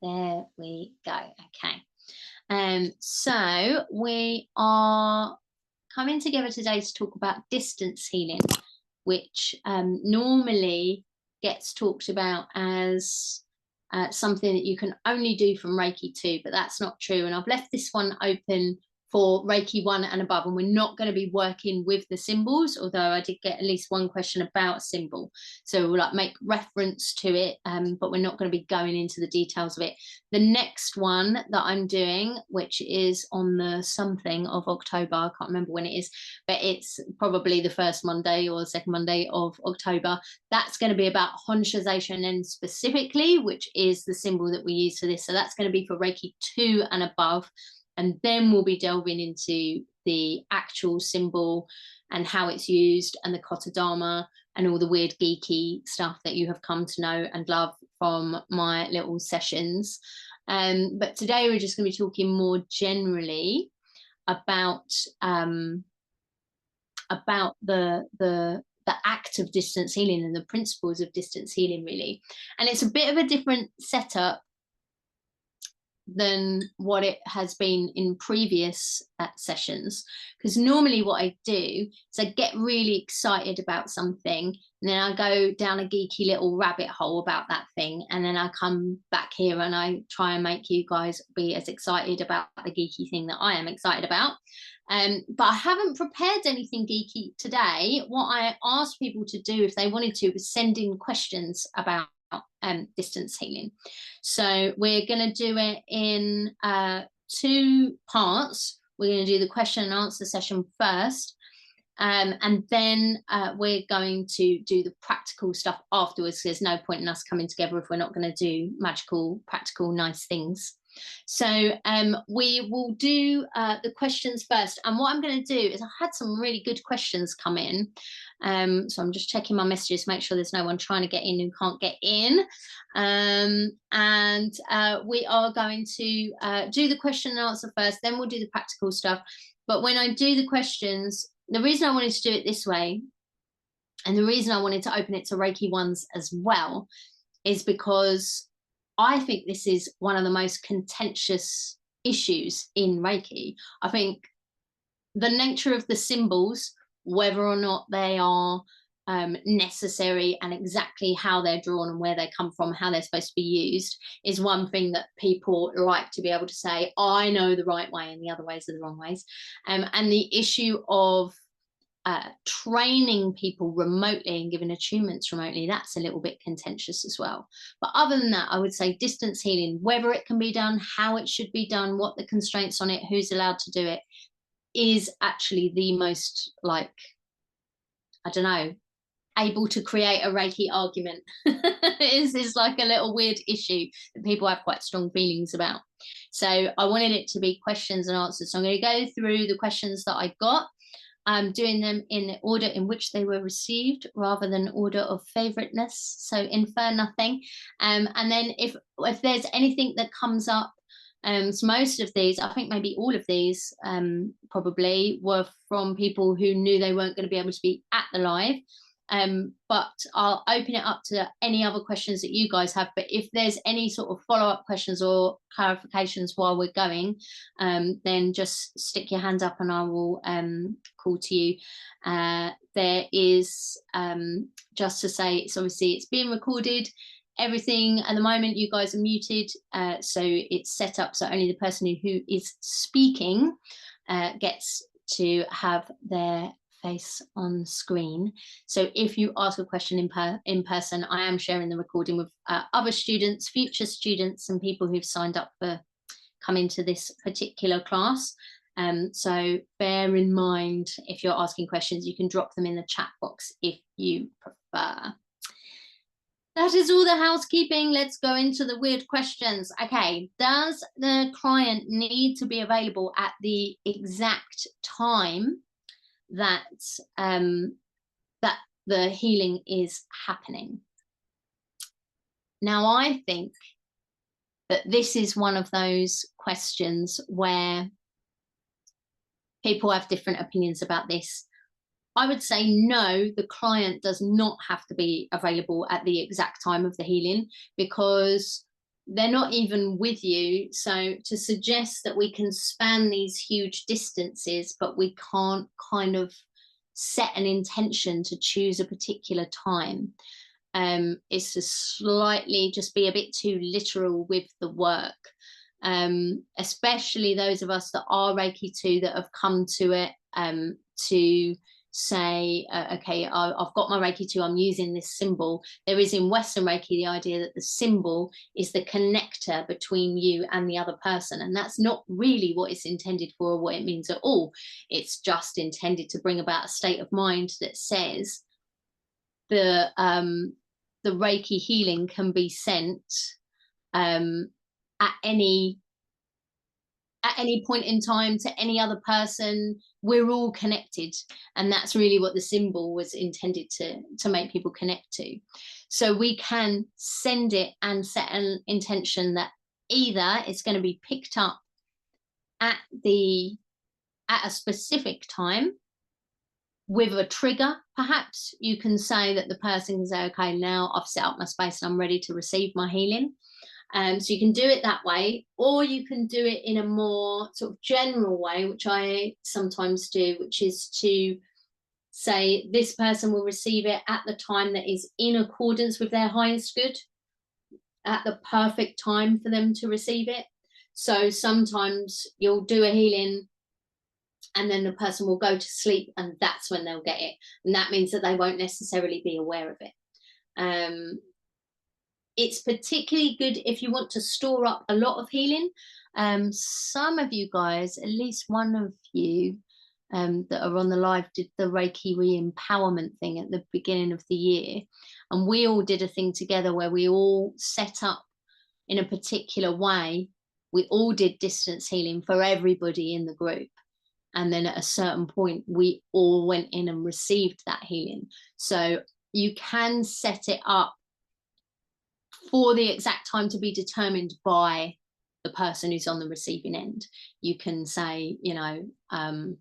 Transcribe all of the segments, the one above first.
There we go. Okay. So we are coming together today to talk about distance healing, which normally gets talked about as something that you can only do from Reiki 2, but that's not true. And I've left this one open for Reiki 1 and above, and we're not going to be working with the symbols, although I did get at least one question about a symbol. So we'll like make reference to it, but we're not going to be going into the details of it. The next one that I'm doing, which is on the something of October, I can't remember when it is, but it's probably the first Monday or second Monday of October. That's going to be about Honsha specifically, which is the symbol that we use for this. So that's going to be for Reiki 2 and above. And then we'll be delving into the actual symbol and how it's used and the Kotodama and all the weird geeky stuff that you have come to know and love from my little sessions. But today we're just going to be talking more generally about the act of distance healing and the principles of distance healing, really. And it's a bit of a different setup than what it has been in previous sessions, because normally what I do is I get really excited about something and then I go down a geeky little rabbit hole about that thing, and then I come back here and I try and make you guys be as excited about the geeky thing that I am excited about. But I haven't prepared anything geeky today. What I asked people to do if they wanted to was send in questions about distance healing. So we're going to do it in 2 parts. We're going to do the question and answer session first, and then we're going to do the practical stuff afterwards. There's no point in us coming together if we're not going to do magical, practical, nice things. So we will do the questions first, and what I'm going to do is I had some really good questions come in, so I'm just checking my messages, make sure there's no one trying to get in who can't get in, and we are going to do the question and answer first, then we'll do the practical stuff. But when I do the questions, the reason I wanted to do it this way and the reason I wanted to open it to Reiki 1s as well is because I think this is one of the most contentious issues in Reiki. I think the nature of the symbols, whether or not they are necessary and exactly how they're drawn and where they come from, how they're supposed to be used, is one thing that people like to be able to say, I know the right way and the other ways are the wrong ways. And the issue of training people remotely and giving attunements remotely, that's a little bit contentious as well. But other than that, I would say distance healing, whether it can be done, how it should be done, what the constraints on it, who's allowed to do it, is actually the most, like, I don't know, able to create a Reiki argument. is like a little weird issue that people have quite strong feelings about. So I wanted it to be questions and answers. So I'm going to go through the questions that I got. I'm doing them in the order in which they were received rather than order of favoriteness, so infer nothing. And then if there's anything that comes up, so most of these, I think maybe all of these probably were from people who knew they weren't going to be able to be at the live. But I'll open it up to any other questions that you guys have. But if there's any sort of follow-up questions or clarifications while we're going, then just stick your hand up and I will call to you. There is, just to say, it's obviously it's being recorded. Everything at the moment, you guys are muted, so it's set up so only the person who is speaking gets to have their face on screen. So if you ask a question in person, I am sharing the recording with other students, future students, and people who've signed up for coming to this particular class. So bear in mind, if you're asking questions, you can drop them in the chat box if you prefer. That is all the housekeeping. Let's go into the weird questions. Okay, does the client need to be available at the exact time that that the healing is happening? Now, I think that this is one of those questions where people have different opinions about this. I would say no, the client does not have to be available at the exact time of the healing, because they're not even with you. So to suggest that we can span these huge distances, but we can't kind of set an intention to choose a particular time, is to slightly just be a bit too literal with the work. Especially those of us that are Reiki 2 that have come to it, to say, okay, I've got my Reiki 2, I'm using this symbol. There is in Western Reiki the idea that the symbol is the connector between you and the other person, and that's not really what it's intended for or what it means at all. It's just intended to bring about a state of mind that says the Reiki healing can be sent at any point in time to any other person. We're all connected, and that's really what the symbol was intended to make people connect to. So we can send it and set an intention that either it's going to be picked up at a specific time with a trigger. Perhaps you can say that the person can say, okay, now I've set up my space and I'm ready to receive my healing. So you can do it that way, or you can do it in a more sort of general way, which I sometimes do, which is to say this person will receive it at the time that is in accordance with their highest good, at the perfect time for them to receive it. So sometimes you'll do a healing and then the person will go to sleep, and that's when they'll get it. And that means that they won't necessarily be aware of it. It's particularly good if you want to store up a lot of healing. Some of you guys, at least one of you that are on the live, did the Reiki re-empowerment thing at the beginning of the year. And we all did a thing together where we all set up in a particular way. We all did distance healing for everybody in the group. And then at a certain point, we all went in and received that healing. So you can set it up for the exact time to be determined by the person who's on the receiving end. You can say, you know,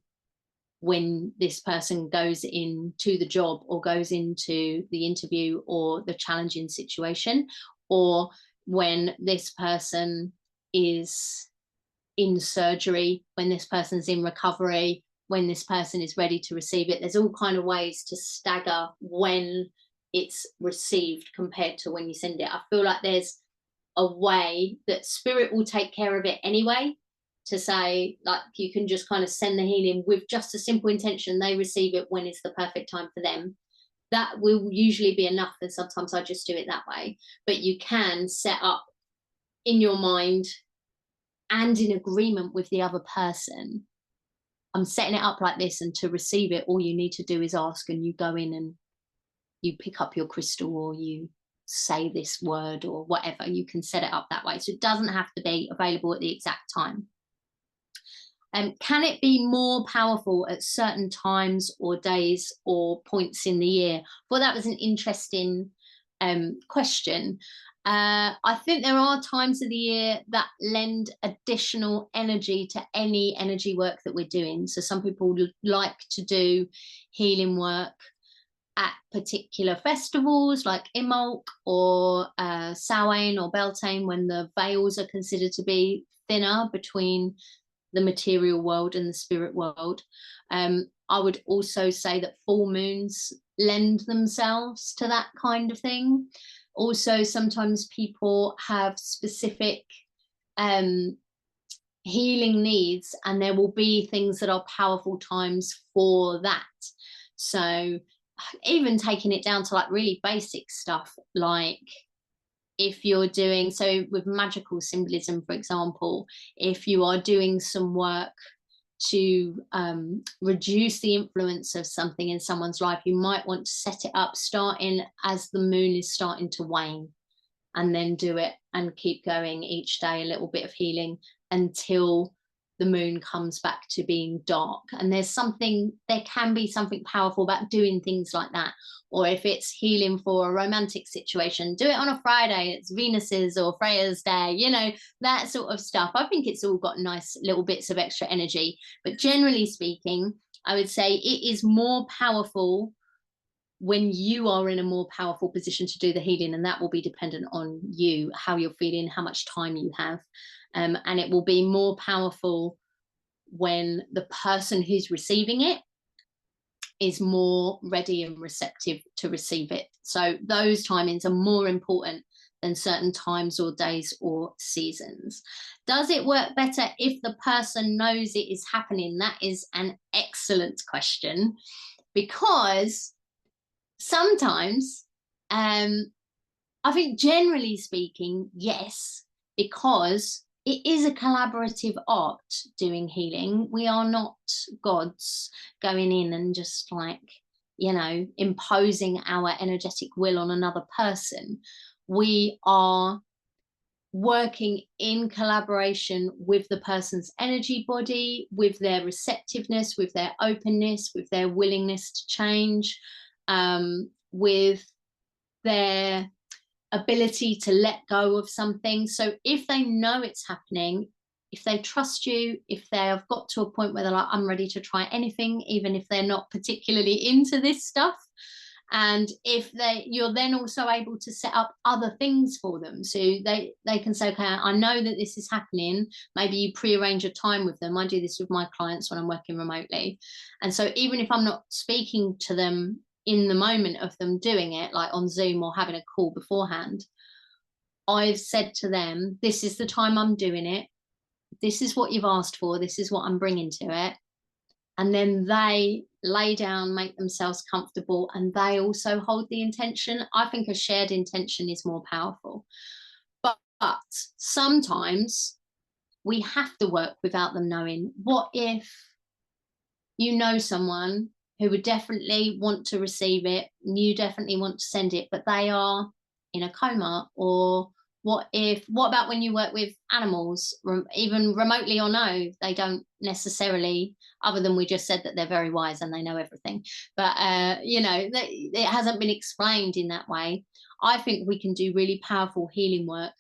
when this person goes into the job or goes into the interview or the challenging situation, or when this person is in surgery, when this person's in recovery, when this person is ready to receive it. There's all kind of ways to stagger when it's received compared to when you send it. I feel like there's a way that spirit will take care of it anyway, to say, like, you can just kind of send the healing with just a simple intention. They receive it when it's the perfect time for them. That will usually be enough, and sometimes I just do it that way. But you can set up in your mind and in agreement with the other person, I'm setting it up like this, and to receive it, all you need to do is ask, and you go in and you pick up your crystal, or you say this word or whatever. You can set it up that way. So it doesn't have to be available at the exact time. Can it be more powerful at certain times or days or points in the year? Well, that was an interesting question. I think there are times of the year that lend additional energy to any energy work that we're doing. So some people like to do healing work at particular festivals like Imbolc or Samhain or Beltane, when the veils are considered to be thinner between the material world and the spirit world. I would also say that full moons lend themselves to that kind of thing. Also, sometimes people have specific healing needs, and there will be things that are powerful times for that. So even taking it down to like really basic stuff, like if you're doing, so with magical symbolism, for example, if you are doing some work to reduce the influence of something in someone's life, you might want to set it up starting as the moon is starting to wane, and then do it and keep going each day, a little bit of healing until the moon comes back to being dark. And there can be something powerful about doing things like that. Or if it's healing for a romantic situation, do it on a Friday, it's Venus's or Freya's day, you know, that sort of stuff. I think it's all got nice little bits of extra energy. But generally speaking, I would say it is more powerful when you are in a more powerful position to do the healing, and that will be dependent on you, how you're feeling, how much time you have, and it will be more powerful when the person who's receiving it is more ready and receptive to receive it. So those timings are more important than certain times or days or seasons. Does it work better if the person knows it is happening? That is an excellent question, because sometimes, I think generally speaking, yes, because it is a collaborative art doing healing. We are not gods going in and just like, you know, imposing our energetic will on another person. We are working in collaboration with the person's energy body, with their receptiveness, with their openness, with their willingness to change, with their ability to let go of something. So if they know it's happening, if they trust you, if they have got to a point where they're like, I'm ready to try anything, even if they're not particularly into this stuff, and if you're then also able to set up other things for them, so they can say, okay, I know that this is happening. Maybe you pre-arrange a time with them. I do this with my clients when I'm working remotely, and so even if I'm not speaking to them in the moment of them doing it, like on Zoom or having a call beforehand, I've said to them, this is the time I'm doing it, this is what you've asked for, this is what I'm bringing to it. And then they lay down, make themselves comfortable, and they also hold the intention. I think a shared intention is more powerful. But sometimes we have to work without them knowing. What if you know someone who would definitely want to receive it, you definitely want to send it, but they are in a coma? Or what about when you work with animals, even remotely or no, they don't necessarily, other than we just said that they're very wise and they know everything, but you know, it hasn't been explained in that way. I think we can do really powerful healing work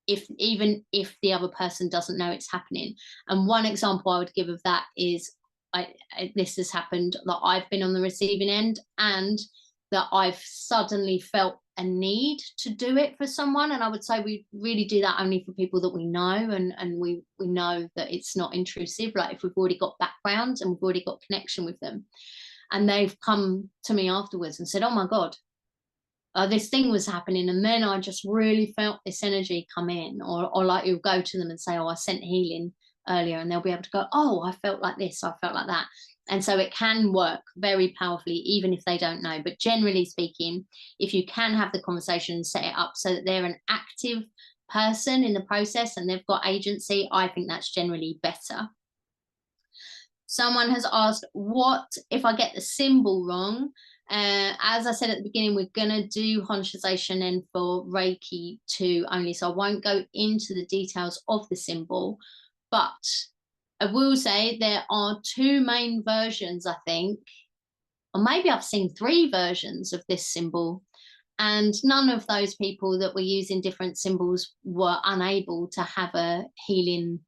even if the other person doesn't know it's happening. And one example I would give of that is, this has happened, that I've been on the receiving end and that I've suddenly felt a need to do it for someone. And I would say we really do that only for people that we know, and we know that it's not intrusive, like if we've already got background and we've already got connection with them. And they've come to me afterwards and said, oh my God, this thing was happening, and then I just really felt this energy come in. Or like you'll go to them and say, oh, I sent healing earlier, and they'll be able to go, oh, I felt like this, I felt like that. And so it can work very powerfully even if they don't know. But generally speaking, if you can have the conversation and set it up so that they're an active person in the process and they've got agency, I think that's generally better. Someone has asked, what if I get the symbol wrong? As I said at the beginning, we're going to do Honshu and for Reiki 2 only, so I won't go into the details of the symbol. But I will say there are 2 main versions, I think, or maybe I've seen 3 versions of this symbol, and none of those people that were using different symbols were unable to have a healing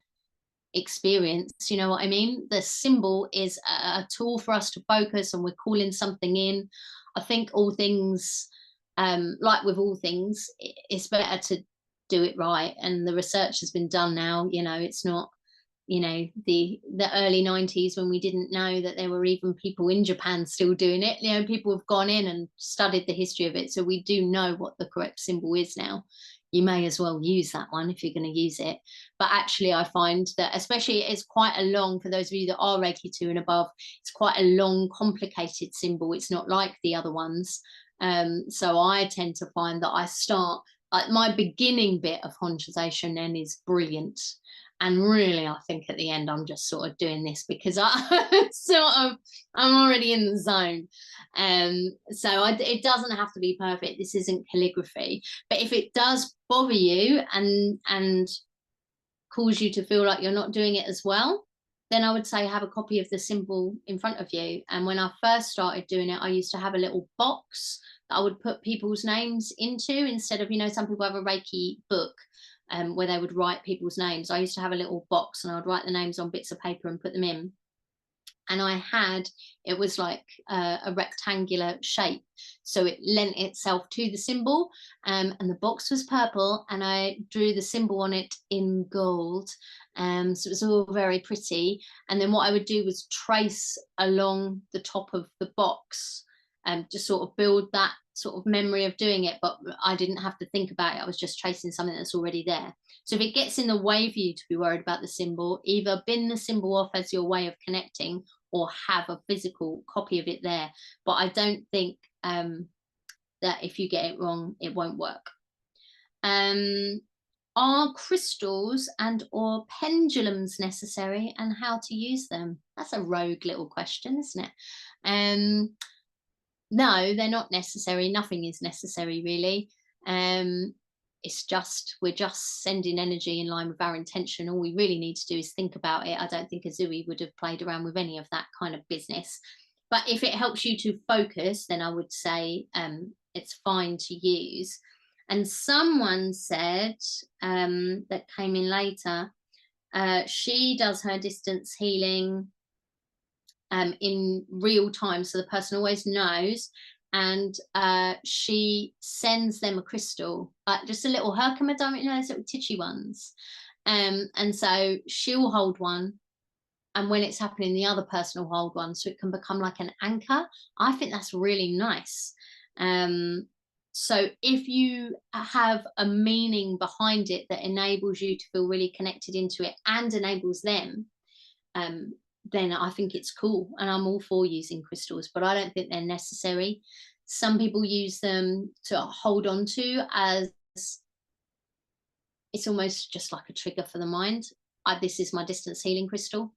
experience. You know what I mean? The symbol is a tool for us to focus, and we're calling something in. I think all things, like with all things, it's better to do it right, and the research has been done now. You know, it's not, you know, the early 90s when we didn't know that there were even people in Japan still doing it. You know, people have gone in and studied the history of it, so we do know what the correct symbol is now. You may as well use that one if you're going to use it. But actually, I find that, especially, it's quite a long, for those of you that are Reiki 2 and above, it's quite a long, complicated symbol. It's not like the other ones. So I tend to find that I start, like, my beginning bit of Honshu then is brilliant. And really, I think at the end, I'm just sort of doing this because I'm already in the zone. So it doesn't have to be perfect. This isn't calligraphy. But if it does bother you and cause you to feel like you're not doing it as well, then I would say have a copy of the symbol in front of you. And when I first started doing it, I used to have a little box that I would put people's names into, instead of, you know, some people have a Reiki book where they would write people's names. I used to have a little box and I'd write the names on bits of paper and put them in. and it was like a rectangular shape, so it lent itself to the symbol, and the box was purple, and I drew the symbol on it in gold, so it was all very pretty. And then what I would do was trace along the top of the box, and just sort of build that sort of memory of doing it, but I didn't have to think about it. I was just tracing something that's already there. So if it gets in the way for you to be worried about the symbol, either bin the symbol off as your way of connecting, or have a physical copy of it there. But I don't think that if you get it wrong, it won't work. Are crystals and or pendulums necessary, and how to use them? That's a rogue little question, isn't it? No, they're not necessary. Nothing is necessary, really. It's just, we're just sending energy in line with our intention. All we really need to do is think about it. I don't think Azui would have played around with any of that kind of business. But if it helps you to focus, then I would say it's fine to use. And someone said that came in later, she does her distance healing in real time, so the person always knows, and she sends them a crystal, just a little Herkimer diamond, those little titchy ones, and so she'll hold one, and when it's happening, the other person will hold one, so it can become like an anchor. I think that's really nice. So if you have a meaning behind it that enables you to feel really connected into it and enables them, then I think it's cool, and I'm all for using crystals, but I don't think they're necessary. Some people use them to hold on to, as it's almost just like a trigger for the mind. This is my distance healing crystal.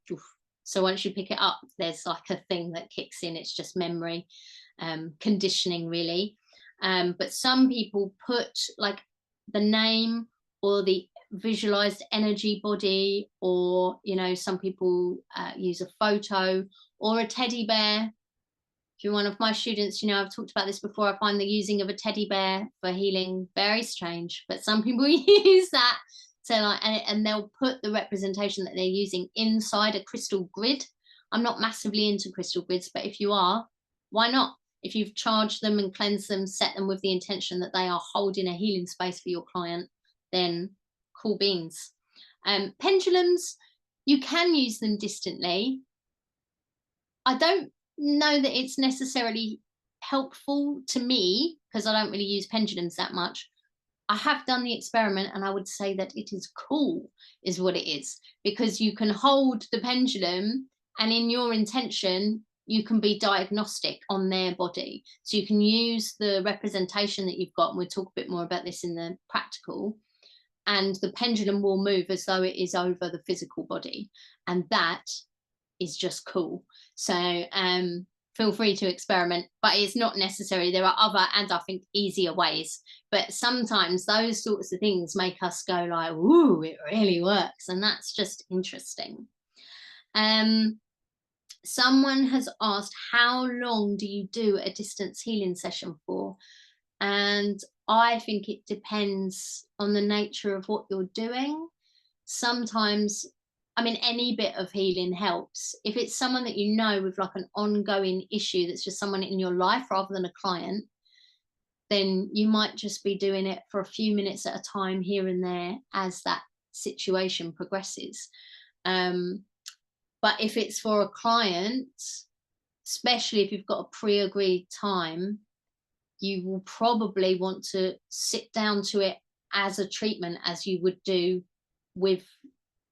So once you pick it up, there's like a thing that kicks in. It's just memory, conditioning, really. But some people put like the name or the visualized energy body, or some people use a photo or a teddy bear. If you're one of my students, I've talked about this before. I find the using of a teddy bear for healing very strange, but some people use that. So and they'll put the representation that they're using inside a crystal grid. I'm not massively into crystal grids, but if you are, why not? If you've charged them and cleansed them, set them with the intention that they are holding a healing space for your client, then cool beans. Pendulums, you can use them distantly. I don't know that it's necessarily helpful to me, because I don't really use pendulums that much. I have done the experiment, and I would say that it is cool, is what it is, because you can hold the pendulum, and in your intention, you can be diagnostic on their body. So you can use the representation that you've got, and we'll talk a bit more about this in the practical, and the pendulum will move as though it is over the physical body, and that is just cool. So feel free to experiment, but it's not necessary. There are other, and I think easier ways, but sometimes those sorts of things make us go like, ooh, it really works, and that's just interesting. Someone has asked, how long do you do a distance healing session for? And I think it depends on the nature of what you're doing. Sometimes, any bit of healing helps. If it's someone that you know with like an ongoing issue, that's just someone in your life rather than a client, then you might just be doing it for a few minutes at a time here and there as that situation progresses. But if it's for a client, especially if you've got a pre-agreed time, you will probably want to sit down to it as a treatment, as you would do with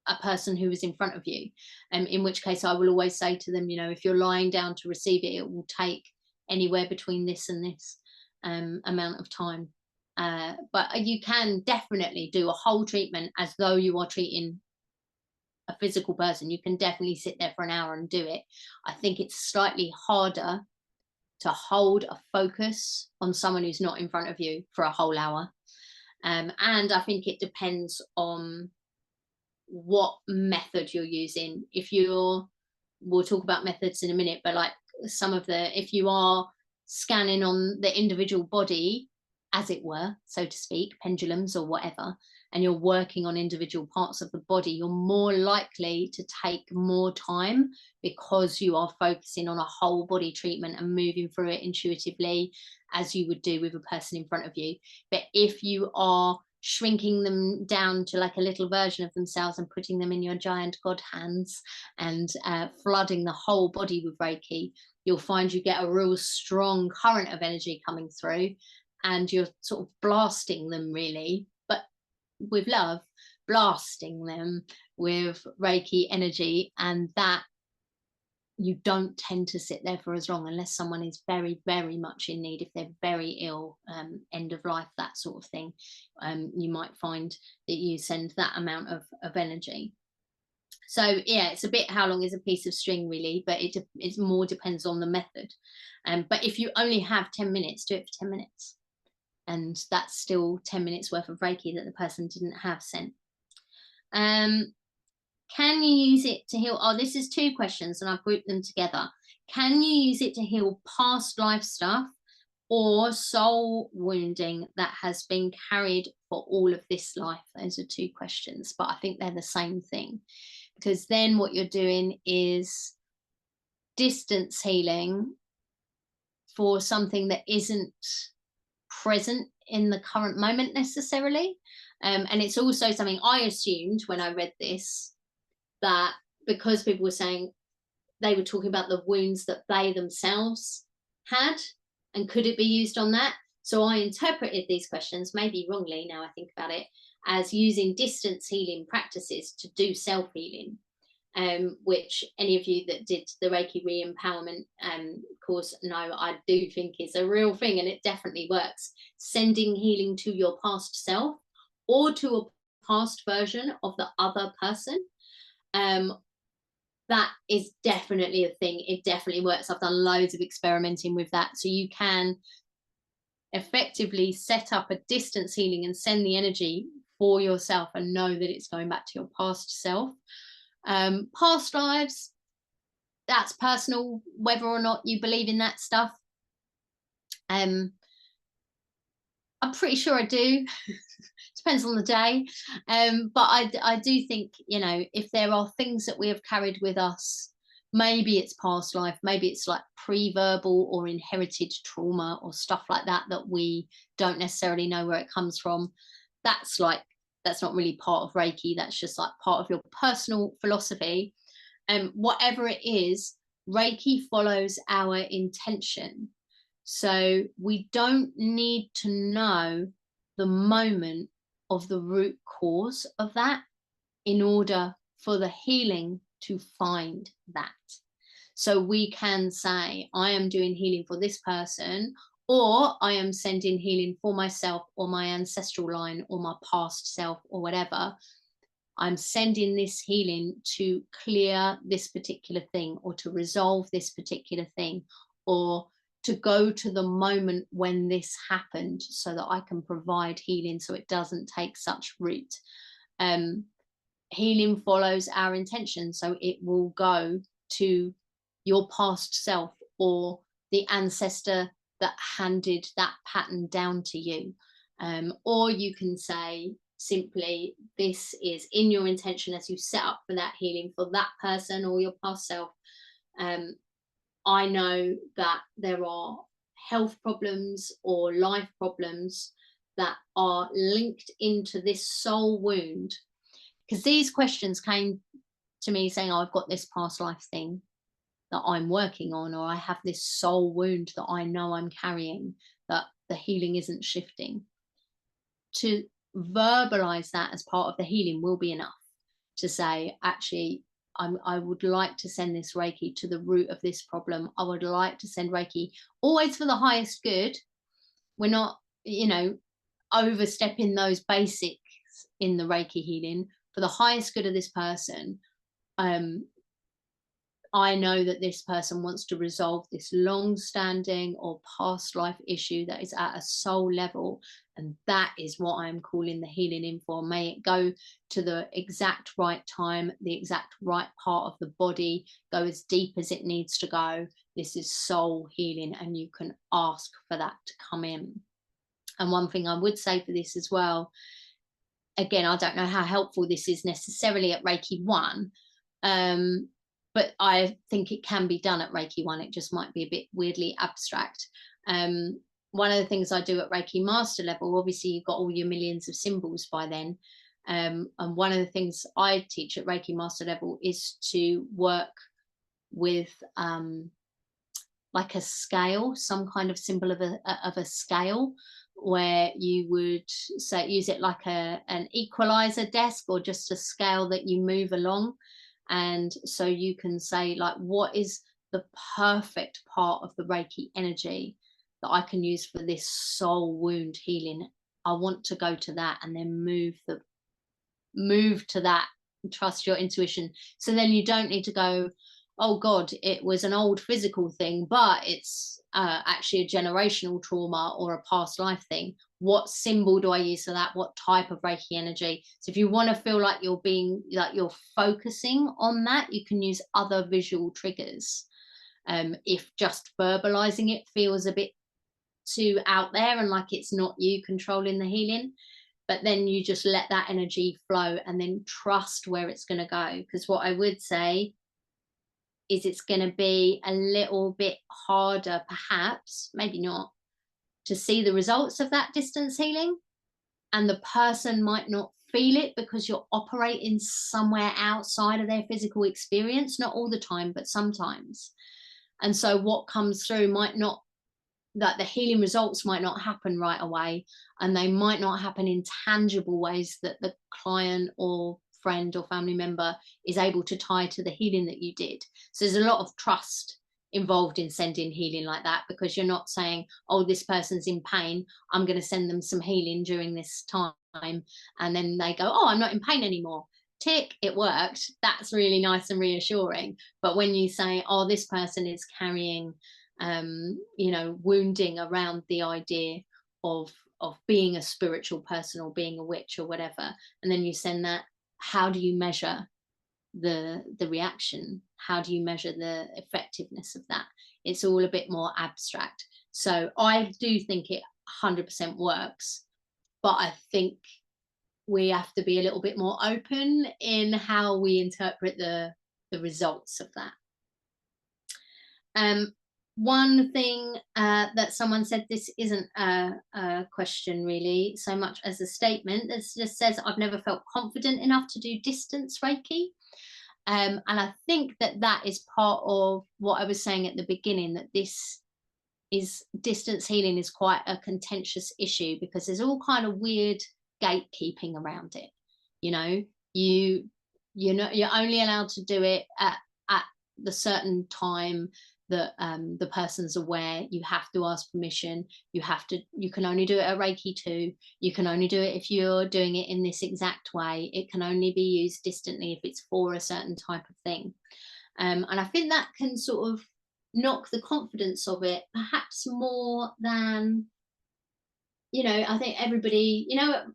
a person who is in front of you. In which case I will always say to them, if you're lying down to receive it, it will take anywhere between this and this amount of time. But you can definitely do a whole treatment as though you are treating a physical person. You can definitely sit there for an hour and do it. I think it's slightly harder to hold a focus on someone who's not in front of you for a whole hour. And I think it depends on what method you're using. We'll talk about methods in a minute, but like if you are scanning on the individual body, as it were, so to speak, pendulums or whatever, and you're working on individual parts of the body, you're more likely to take more time because you are focusing on a whole body treatment and moving through it intuitively as you would do with a person in front of you. But if you are shrinking them down to like a little version of themselves and putting them in your giant God hands and flooding the whole body with Reiki, you'll find you get a real strong current of energy coming through, and you're sort of blasting them really, but with love, blasting them with Reiki energy, and that you don't tend to sit there for as long unless someone is very, very much in need. If they're very ill, end of life, that sort of thing, you might find that you send that amount of energy. So yeah, it's a bit how long is a piece of string really, but it more depends on the method. But if you only have 10 minutes, do it for 10 minutes. And that's still 10 minutes worth of Reiki that the person didn't have sent. Can you use it to heal? Oh, this is 2 questions and I've grouped them together. Can you use it to heal past life stuff or soul wounding that has been carried for all of this life? Those are 2 questions, but I think they're the same thing, because then what you're doing is distance healing for something that isn't present in the current moment necessarily. And it's also something I assumed when I read this, that because people were saying they were talking about the wounds that they themselves had, and could it be used on that? So I interpreted these questions, maybe wrongly now I think about it, as using distance healing practices to do self-healing, which any of you that did the Reiki re-empowerment course know I do think is a real thing, and it definitely works. Sending healing to your past self or to a past version of the other person, that is definitely a thing. It definitely works. I've done loads of experimenting with that. So you can effectively set up a distance healing and send the energy for yourself and know that it's going back to your past self. Past lives, that's personal, whether or not you believe in that stuff. I'm pretty sure I do. Depends on the day. But I do think, you know, if there are things that we have carried with us, maybe it's past life, maybe it's like pre-verbal or inherited trauma or stuff like that that we don't necessarily know where it comes from. That's not really part of Reiki. That's just like part of your personal philosophy. Whatever it is, Reiki follows our intention. So we don't need to know the moment of the root cause of that in order for the healing to find that. So we can say, I am doing healing for this person, or I am sending healing for myself or my ancestral line or my past self or whatever. I'm sending this healing to clear this particular thing, or to resolve this particular thing, or to go to the moment when this happened so that I can provide healing so it doesn't take such root. Healing follows our intention, so it will go to your past self or the ancestor that handed that pattern down to you. Or you can say simply, this is in your intention as you set up for that healing for that person or your past self. I know that there are health problems or life problems that are linked into this soul wound, because these questions came to me saying, oh, I've got this past life thing that I'm working on, or I have this soul wound that I know I'm carrying, that the healing isn't shifting. To verbalize that as part of the healing will be enough to say, actually, I would like to send this Reiki to the root of this problem. I would like to send Reiki, always for the highest good. We're not, you know, overstepping those basics in the Reiki healing. For the highest good of this person, I know that this person wants to resolve this long-standing or past life issue that is at a soul level, and that is what I'm calling the healing in for. May it go to the exact right time, the exact right part of the body, go as deep as it needs to go. This is soul healing, and you can ask for that to come in. And one thing I would say for this as well, again, I don't know how helpful this is necessarily at Reiki 1, but I think it can be done at Reiki 1. It just might be a bit weirdly abstract. One of the things I do at Reiki master level, obviously you've got all your millions of symbols by then. And one of the things I teach at Reiki master level is to work with like a scale, some kind of symbol of a scale, where you would say use it like an equalizer desk, or just a scale that you move along. And so you can say, like, what is the perfect part of the Reiki energy that I can use for this soul wound healing? I want to go to that, and then move to that, and trust your intuition. So then you don't need to go, oh God, it was an old physical thing, but it's actually a generational trauma or a past life thing. What symbol do I use for that? What type of Reiki energy? So if you want to feel like you're focusing on that, you can use other visual triggers. If just verbalizing it feels a bit too out there and like it's not you controlling the healing, but then you just let that energy flow and then trust where it's going to go. Because what I would say is it's going to be a little bit harder, perhaps, maybe not, to see the results of that distance healing. And the person might not feel it because you're operating somewhere outside of their physical experience, not all the time, but sometimes. And so what comes through might not, that the healing results might not happen right away, and they might not happen in tangible ways that the client or friend or family member is able to tie to the healing that you did. So there's a lot of trust involved in sending healing like that, because you're not saying, oh, this person's in pain, I'm going to send them some healing during this time, and then they go, oh, I'm not in pain anymore. Tick, it worked. That's really nice and reassuring. But when you say, oh, this person is carrying wounding around the idea of being a spiritual person or being a witch or whatever, and then you send that, how do you measure the reaction? How do you measure the effectiveness of that? It's all a bit more abstract. So I do think it 100% works, but I think we have to be a little bit more open in how we interpret the results of that. One thing that someone said, this isn't a question really so much as a statement, that just says, I've never felt confident enough to do distance Reiki. And I think that is part of what I was saying at the beginning, that distance healing is quite a contentious issue, because there's all kind of weird gatekeeping around it. You're only allowed to do it at the certain time that the person's aware. You have to ask permission. You can only do it at Reiki 2. You can only do it if you're doing it in this exact way. It can only be used distantly if it's for a certain type of thing. And I think that can sort of knock the confidence of it, perhaps more than, I think everybody,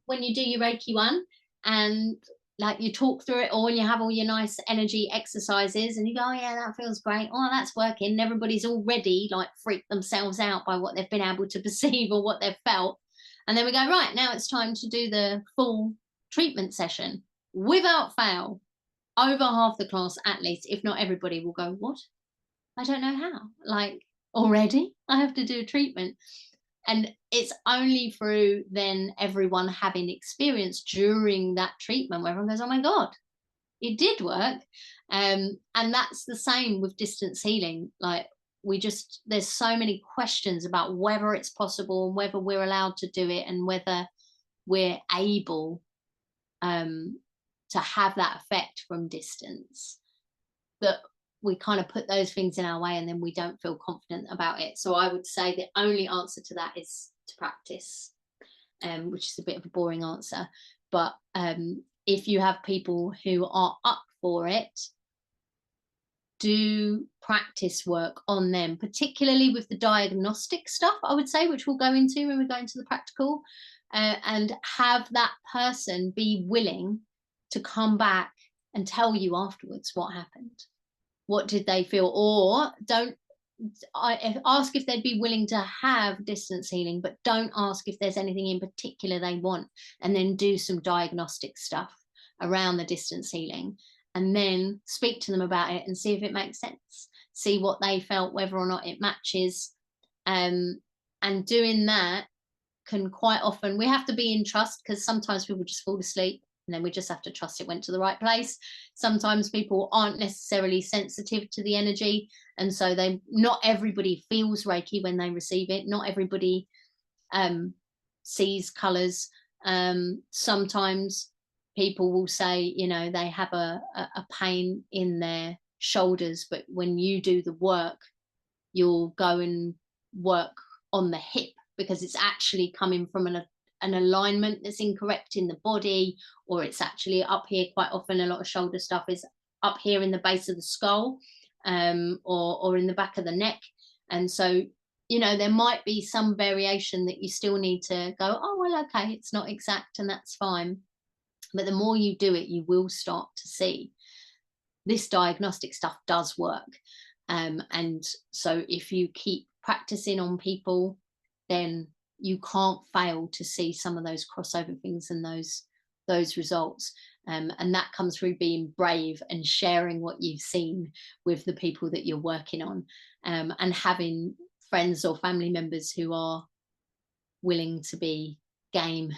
when you do your Reiki 1 and like you talk through it all and you have all your nice energy exercises and you go, oh yeah, that feels great, oh that's working, and everybody's already like freaked themselves out by what they've been able to perceive or what they've felt, and then we go, right, now it's time to do the full treatment session. Without fail, over half the class at least, if not everybody, will go, what? I don't know how, like, already I have to do a treatment. And it's only through then everyone having experience during that treatment where everyone goes, oh my God, it did work. And that's the same with distance healing. Like, there's so many questions about whether it's possible and whether we're allowed to do it and whether we're able to have that effect from distance, that we kind of put those things in our way and then we don't feel confident about it. So I would say the only answer to that is to practice, which is a bit of a boring answer. But if you have people who are up for it, do practice work on them, particularly with the diagnostic stuff, I would say, which we'll go into when we go into the practical, and have that person be willing to come back and tell you afterwards what happened. What did they feel? Or don't ask if they'd be willing to have distance healing, but don't ask if there's anything in particular they want, and then do some diagnostic stuff around the distance healing, and then speak to them about it and see if it makes sense, see what they felt, whether or not it matches. And doing that can quite often, we have to be in trust, because sometimes people just fall asleep and then we just have to trust it went to the right place. Sometimes people aren't necessarily sensitive to the energy, and so they, not everybody feels Reiki when they receive it, not everybody sees colors. Sometimes people will say, you know, they have a pain in their shoulders, but when you do the work, you'll go and work on the hip, because it's actually coming from an alignment that's incorrect in the body, or it's actually up here. Quite often a lot of shoulder stuff is up here in the base of the skull, or in the back of the neck. And so, you know, there might be some variation that you still need to go, oh well, okay, it's not exact, and that's fine. But the more you do it, you will start to see this diagnostic stuff does work. And so if you keep practicing on people, then you can't fail to see some of those crossover things and those results. And that comes through being brave and sharing what you've seen with the people that you're working on, and having friends or family members who are willing to be game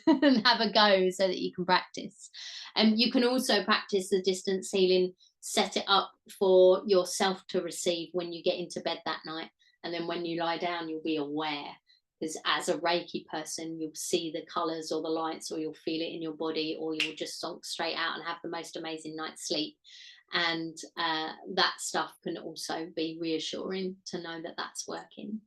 and have a go, so that you can practice. And you can also practice the distance healing, set it up for yourself to receive when you get into bed that night, and then when you lie down you'll be aware, because as a Reiki person you'll see the colors or the lights, or you'll feel it in your body, or you'll just sunk straight out and have the most amazing night's sleep. And that stuff can also be reassuring to know that that's working.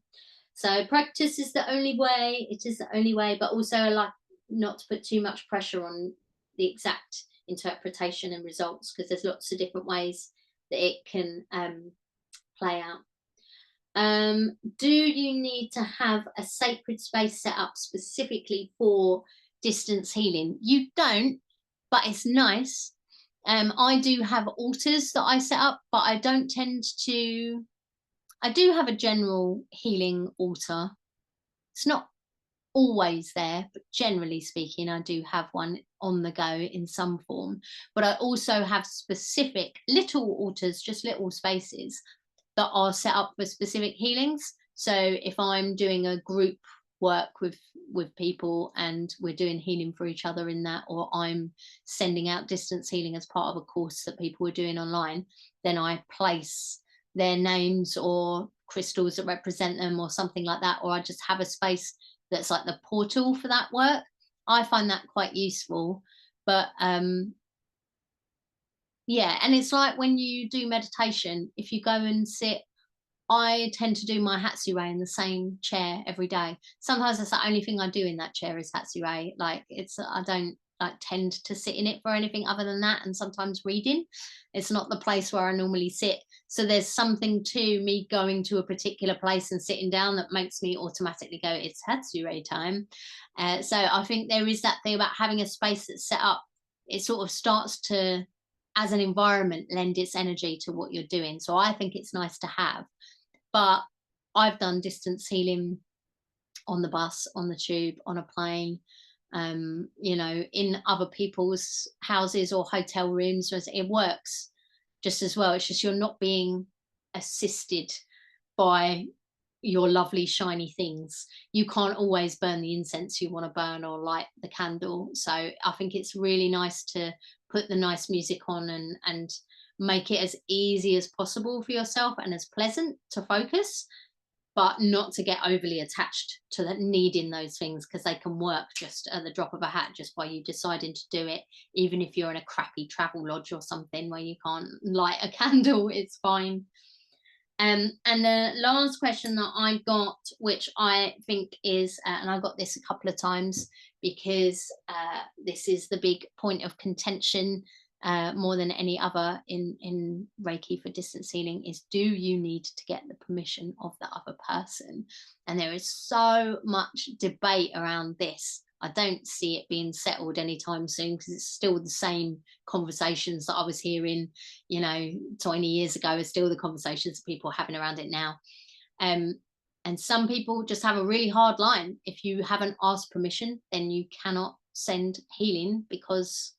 So practice is the only way. It is the only way, but also I like not to put too much pressure on the exact interpretation and results, because there's lots of different ways that it can play out. Do you need to have a sacred space set up specifically for distance healing? You don't, but it's nice. I do have altars that I set up, but I don't tend to. I do have a general healing altar. It's not always there, but generally speaking, I do have one on the go in some form. But I also have specific little altars, just little spaces that are set up for specific healings. So if I'm doing a group work with people and we're doing healing for each other in that, or I'm sending out distance healing as part of a course that people are doing online, then I place their names or crystals that represent them or something like that, or I just have a space that's like the portal for that work. I find that quite useful. But yeah, and it's like when you do meditation, if you go and sit, I tend to do my Hatsure in the same chair every day. Sometimes that's the only thing I do in that chair is Hatsure. Like I don't like tend to sit in it for anything other than that, and sometimes reading. It's not the place where I normally sit. So there's something to me going to a particular place and sitting down that makes me automatically go, it's Hatsure time. So I think there is that thing about having a space that's set up. It sort of starts to, as an environment, lend its energy to what you're doing. So I think it's nice to have. But I've done distance healing on the bus, on the tube, on a plane, you know, in other people's houses or hotel rooms. It works just as well. It's just you're not being assisted by your lovely shiny things. You can't always burn the incense you want to burn or light the candle. So I think it's really nice to put the nice music on and make it as easy as possible for yourself and as pleasant to focus, but not to get overly attached to needing those things, because they can work just at the drop of a hat just by you deciding to do it. Even if you're in a crappy travel lodge or something where you can't light a candle, it's fine. And the last question that I got, which I think is, and I got this a couple of times because this is the big point of contention more than any other in Reiki for distance healing, is do you need to get the permission of the other person? And there is so much debate around this I don't see it being settled anytime soon, because it's still the same conversations that I was hearing, 20 years ago are still the conversations that people are having around it now. Um, and some people just have a really hard line. If you haven't asked permission, then you cannot send healing, because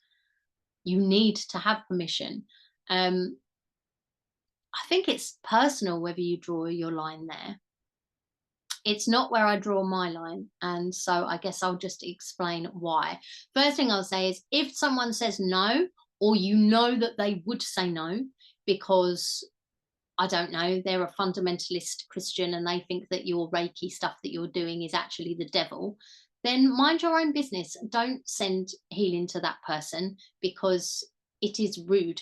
you need to have permission. I think it's personal whether you draw your line there. It's not where I draw my line. And so I guess I'll just explain why. First thing I'll say is, if someone says no, or that they would say no because, I don't know, they're a fundamentalist Christian and they think that your Reiki stuff that you're doing is actually the devil, then mind your own business. Don't send healing to that person, because it is rude.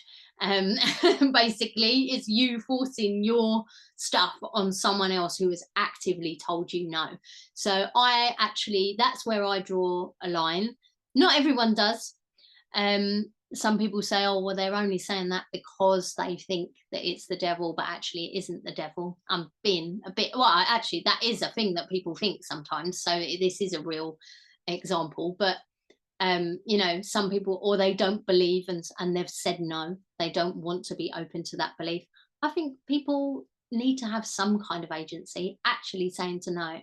Basically, it's you forcing your stuff on someone else who has actively told you no. So that's where I draw a line. Not everyone does. Some people say, oh, well, they're only saying that because they think that it's the devil, but actually it isn't the devil. I'm being a bit, well, actually, that is a thing that people think sometimes. So this is a real example. But, some people, or they don't believe and they've said no, they don't want to be open to that belief. I think people need to have some kind of agency. Actually saying no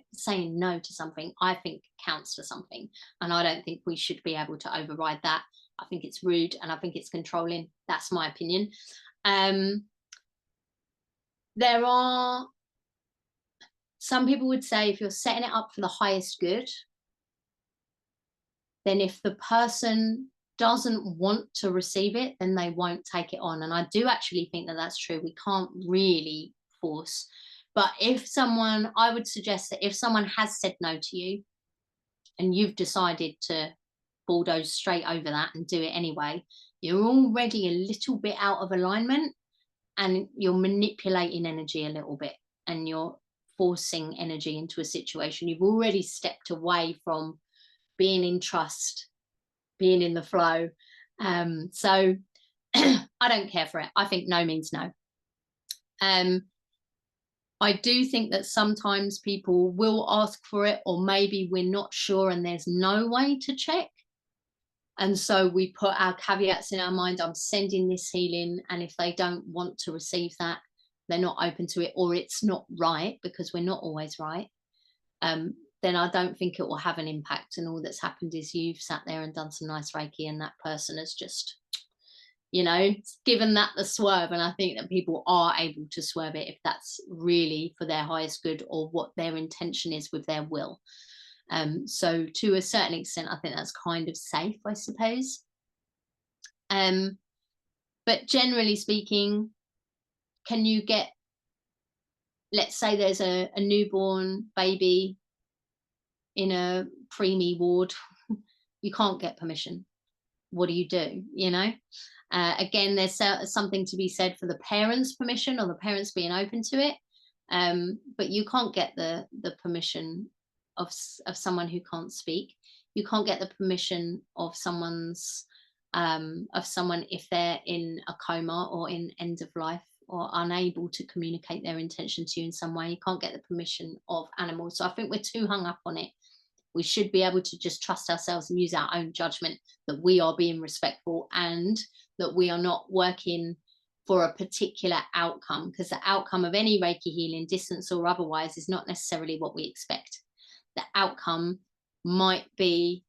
to something, I think counts for something. And I don't think we should be able to override that. I think it's rude and I think it's controlling. That's my opinion. There are some people would say, if you're setting it up for the highest good, then if the person doesn't want to receive it, then they won't take it on. And I do actually think that that's true. We can't really force. But I would suggest that if someone has said no to you and you've decided to bulldoze straight over that and do it anyway, you're already a little bit out of alignment, and you're manipulating energy a little bit, and you're forcing energy into a situation. You've already stepped away from being in trust, being in the flow. So I don't care for it. I think no means no. I do think that sometimes people will ask for it, or maybe we're not sure and there's no way to check. And so we put our caveats in our mind. I'm sending this healing, and if they don't want to receive that, they're not open to it, or it's not right, because we're not always right, then I don't think it will have an impact. And all that's happened is you've sat there and done some nice Reiki, and that person has just, given that the swerve. And I think that people are able to swerve it if that's really for their highest good, or what their intention is with their will. So to a certain extent, I think that's kind of safe, I suppose. But generally speaking, can you get, let's say there's a newborn baby in a preemie ward, you can't get permission. What do you do? Again, there's something to be said for the parents' permission, or the parents being open to it. But you can't get the permission of someone who can't speak. You can't get the permission of someone if they're in a coma or in end of life, or unable to communicate their intention to you in some way. You can't get the permission of animals. So I think we're too hung up on it. We should be able to just trust ourselves and use our own judgment that we are being respectful, and that we are not working for a particular outcome, because the outcome of any Reiki healing, distance or otherwise, is not necessarily what we expect. The outcome might be,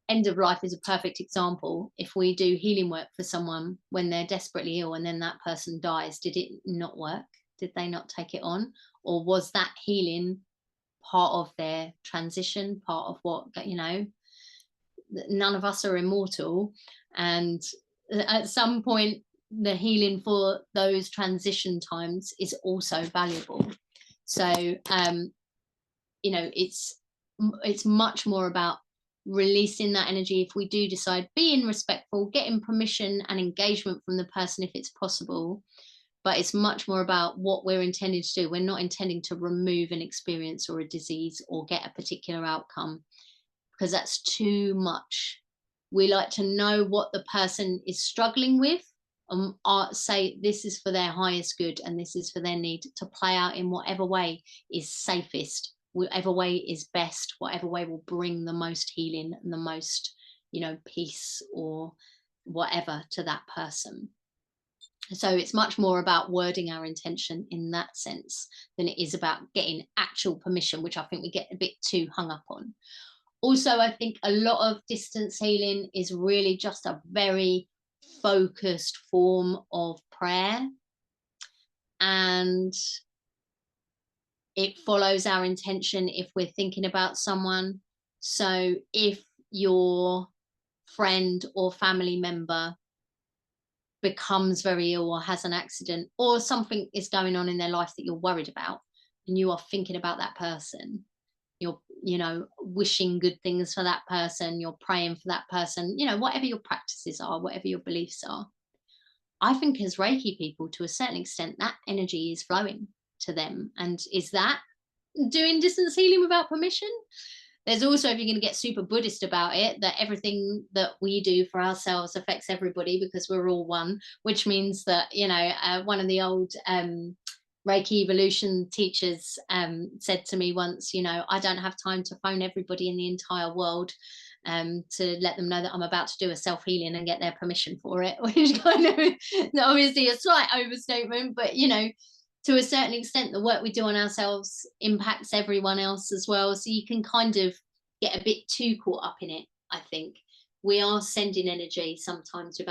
end of life is a perfect example. If we do healing work for someone when they're desperately ill and then that person dies, did it not work? Did they not take it on? Or was that healing part of their transition, part of what, none of us are immortal, and at some point the healing for those transition times is also valuable. So it's much more about releasing that energy. If we do decide, being respectful, getting permission and engagement from the person if it's possible, but it's much more about what we're intending to do. We're not intending to remove an experience or a disease or get a particular outcome, because that's too much. We like to know what the person is struggling with, and say this is for their highest good and this is for their need to play out in whatever way is safest whatever way is best, whatever way will bring the most healing and the most, peace or whatever to that person. So it's much more about wording our intention in that sense than it is about getting actual permission, which I think we get a bit too hung up on. Also, I think a lot of distance healing is really just a very focused form of prayer, and it follows our intention if we're thinking about someone. So if your friend or family member becomes very ill or has an accident or something is going on in their life that you're worried about, and you are thinking about that person, you're wishing good things for that person, you're praying for that person, whatever your practices are, whatever your beliefs are, I think as Reiki people, to a certain extent, that energy is flowing to them. And is that doing distance healing without permission? There's also, if you're going to get super Buddhist about it, that everything that we do for ourselves affects everybody because we're all one, which means that, one of the old Reiki evolution teachers said to me once, I don't have time to phone everybody in the entire world to let them know that I'm about to do a self-healing and get their permission for it, which kind of obviously a slight overstatement, but to a certain extent, the work we do on ourselves impacts everyone else as well. So you can kind of get a bit too caught up in it. I think we are sending energy sometimes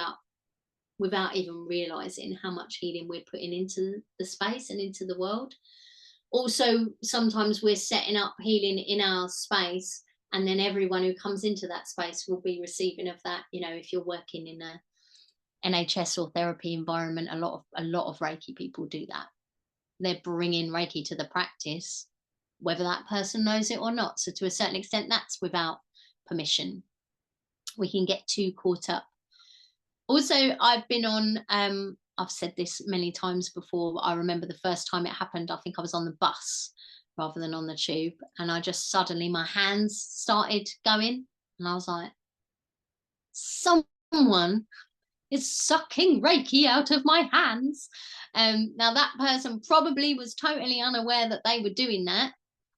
without even realizing how much healing we're putting into the space and into the world. Also, sometimes we're setting up healing in our space, and then everyone who comes into that space will be receiving of that. If you're working in a NHS or therapy environment, a lot of Reiki people do that. They're bringing Reiki to the practice, whether that person knows it or not. So to a certain extent, that's without permission. We can get too caught up. Also, I've been on, I've said this many times before, but I remember the first time it happened, I think I was on the bus rather than on the tube. And I just suddenly, my hands started going. And I was like, someone is sucking Reiki out of my hands. Now that person probably was totally unaware that they were doing that.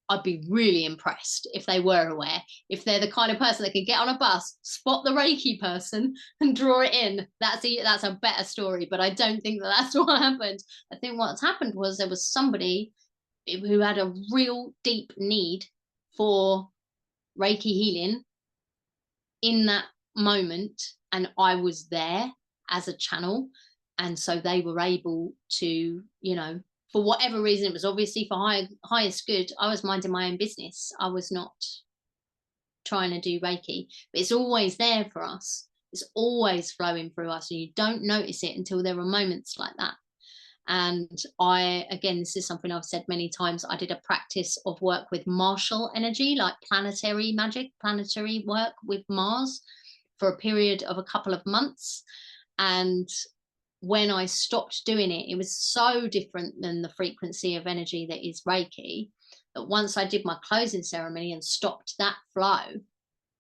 I'd be really impressed if they were aware. If they're the kind of person that can get on a bus, spot the Reiki person and draw it in, that's a better story. But I don't think that's what happened. I think what's happened was there was somebody who had a real deep need for Reiki healing in that moment, and I was there as a channel, and so they were able to, for whatever reason, it was obviously for highest good, I was minding my own business. I was not trying to do Reiki, but it's always there for us. It's always flowing through us, and you don't notice it until there are moments like that. And again, this is something I've said many times, I did a practice of work with martial energy, like planetary magic, planetary work with Mars for a period of a couple of months. And when I stopped doing it, it was so different than the frequency of energy that is Reiki, that once I did my closing ceremony and stopped that flow,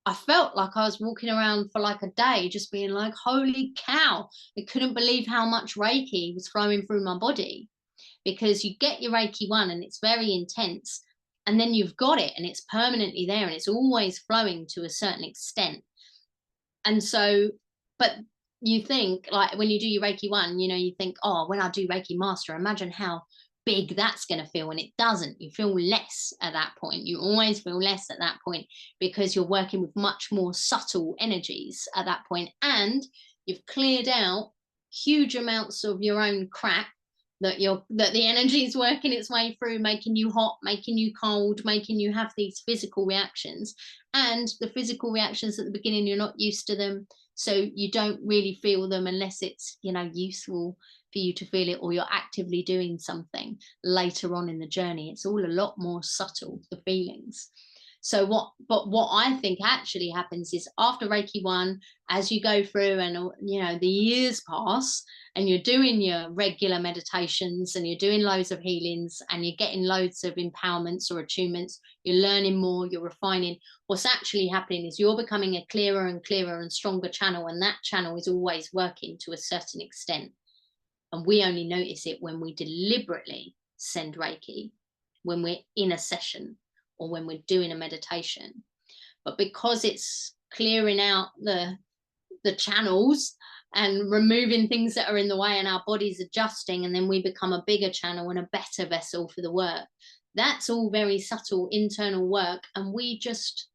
I felt like I was walking around for like a day just being like, holy cow, I couldn't believe how much Reiki was flowing through my body. Because you get your Reiki 1 and it's very intense, and then you've got it and it's permanently there and it's always flowing to a certain extent. And so, but you think, like when you do your Reiki 1, you think, oh, when I do Reiki Master, imagine how big that's going to feel. And it doesn't. You feel less at that point. You always feel less at that point because you're working with much more subtle energies at that point. And you've cleared out huge amounts of your own crap that the energy is working its way through, making you hot, making you cold, making you have these physical reactions. And the physical reactions at the beginning, you're not used to them. So you don't really feel them unless it's, useful for you to feel it, or you're actively doing something later on in the journey. It's all a lot more subtle, the feelings. So what I think actually happens is after Reiki 1, as you go through and, the years pass and you're doing your regular meditations and you're doing loads of healings and you're getting loads of empowerments or attunements, you're learning more, you're refining. What's actually happening is you're becoming a clearer and clearer and stronger channel, and that channel is always working to a certain extent. And we only notice it when we deliberately send Reiki, when we're in a session, or when we're doing a meditation. But because it's clearing out the channels and removing things that are in the way, and our body's adjusting, and then we become a bigger channel and a better vessel for the work, that's all very subtle internal work, and we just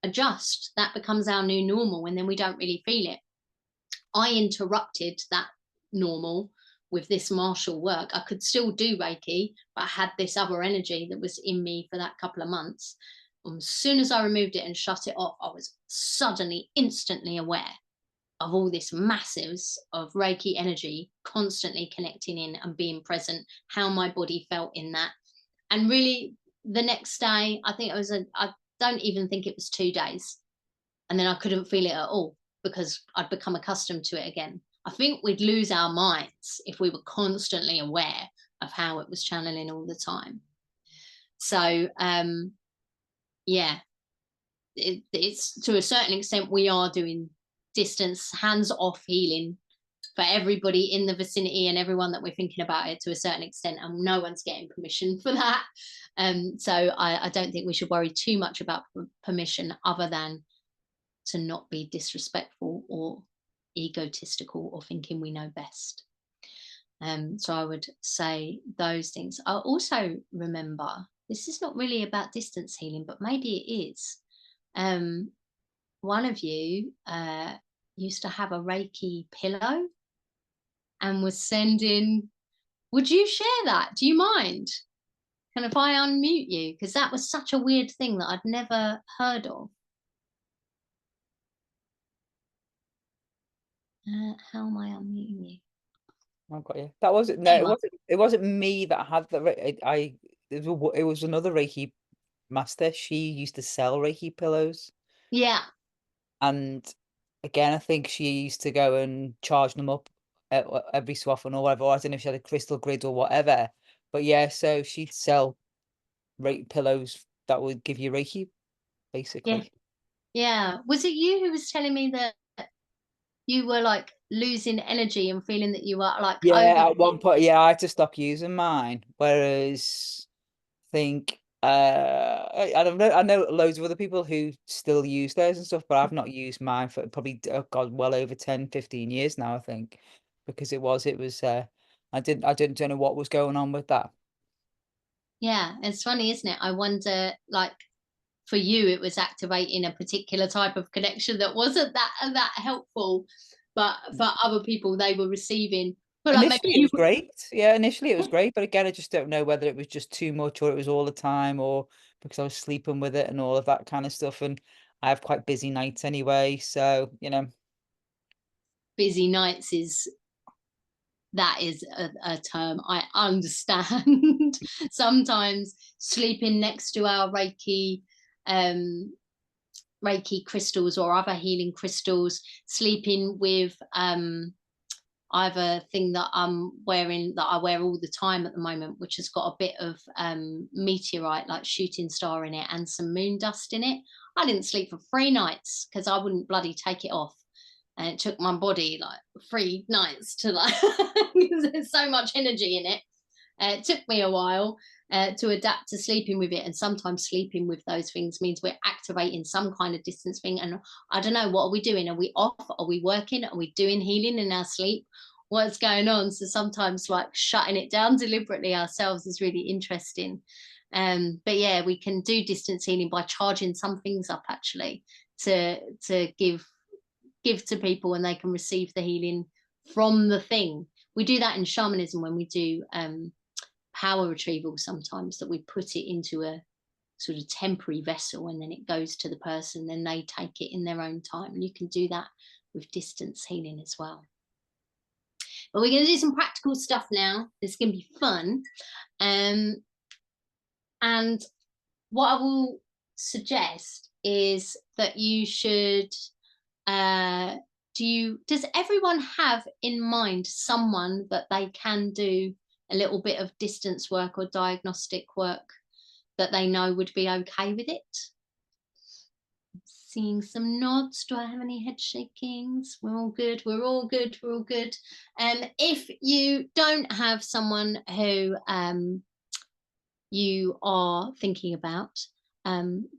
adjust. That becomes our new normal, and then we don't really feel it. I interrupted that normal with this martial work. I could still do Reiki, but I had this other energy that was in me for that couple of months. And as soon as I removed it and shut it off, I was suddenly, instantly aware of all this masses of Reiki energy constantly connecting in and being present, how my body felt in that. And really, the next day, I think it was I don't even think it was 2 days. And then I couldn't feel it at all because I'd become accustomed to it again. I think we'd lose our minds if we were constantly aware of how it was channeling all the time. So, yeah, it's to a certain extent, we are doing distance, hands-off healing for everybody in the vicinity and everyone that we're thinking about it to a certain extent, and no one's getting permission for that. So I don't think we should worry too much about permission, other than to not be disrespectful or egotistical or thinking we know best. So I would say those things. I also remember, this is not really about distance healing, but maybe it is. One of you used to have a Reiki pillow and was sending. Would you share that? Do you mind? Can if I unmute you? Because that was such a weird thing that I'd never heard of. How am I unmuting you? I've got you. That wasn't, no, it wasn't me that had the it was another Reiki master. She used to sell Reiki pillows. Yeah. And again, I think she used to go and charge them up every so often or whatever. I don't know if she had a crystal grid or whatever. But yeah, so she'd sell Reiki pillows that would give you Reiki, basically. Yeah. Was it you who was telling me that you were like losing energy and feeling that you were like over? Yeah, at one point, yeah, I had to stop using mine. Whereas I think I don't know, I know loads of other people who still use those and stuff, but I've not used mine for probably, oh God, well over 10-15 years now, I think, because it was I don't know what was going on with that. Yeah, it's funny, isn't it? I wonder, like, for you, it was activating a particular type of connection that wasn't that helpful, but for other people, they were receiving. But like maybe Initially it you was great. Yeah, initially it was great, but again, I just don't know whether it was just too much or it was all the time or because I was sleeping with it and all of that kind of stuff. And I have quite busy nights anyway, so busy nights is a term I understand. Sometimes sleeping next to our Reiki crystals or other healing crystals, sleeping with I have a thing that I'm wearing that I wear all the time at the moment, which has got a bit of meteorite, like shooting star in it, and some moon dust in it. I didn't sleep for 3 nights because I wouldn't bloody take it off. And it took my body like 3 nights to like, because there's so much energy in it. It took me a while to adapt to sleeping with it. And sometimes sleeping with those things means we're activating some kind of distance thing. And I don't know, what are we doing? Are we off? Are we working? Are we doing healing in our sleep? What's going on? So sometimes like shutting it down deliberately ourselves is really interesting. But yeah, we can do distance healing by charging some things up actually to give to people, and they can receive the healing from the thing. We do that in shamanism when we do power retrieval sometimes, that we put it into a sort of temporary vessel and then it goes to the person, then they take it in their own time. And you can do that with distance healing as well. But we're going to do some practical stuff now. It's going to be fun. And what I will suggest is that you should does everyone have in mind someone that they can do a little bit of distance work or diagnostic work that they know would be okay with it? Seeing some nods. Do I have any head shakings? We're all good. We're all good. We're all good. If you don't have someone who you are thinking about,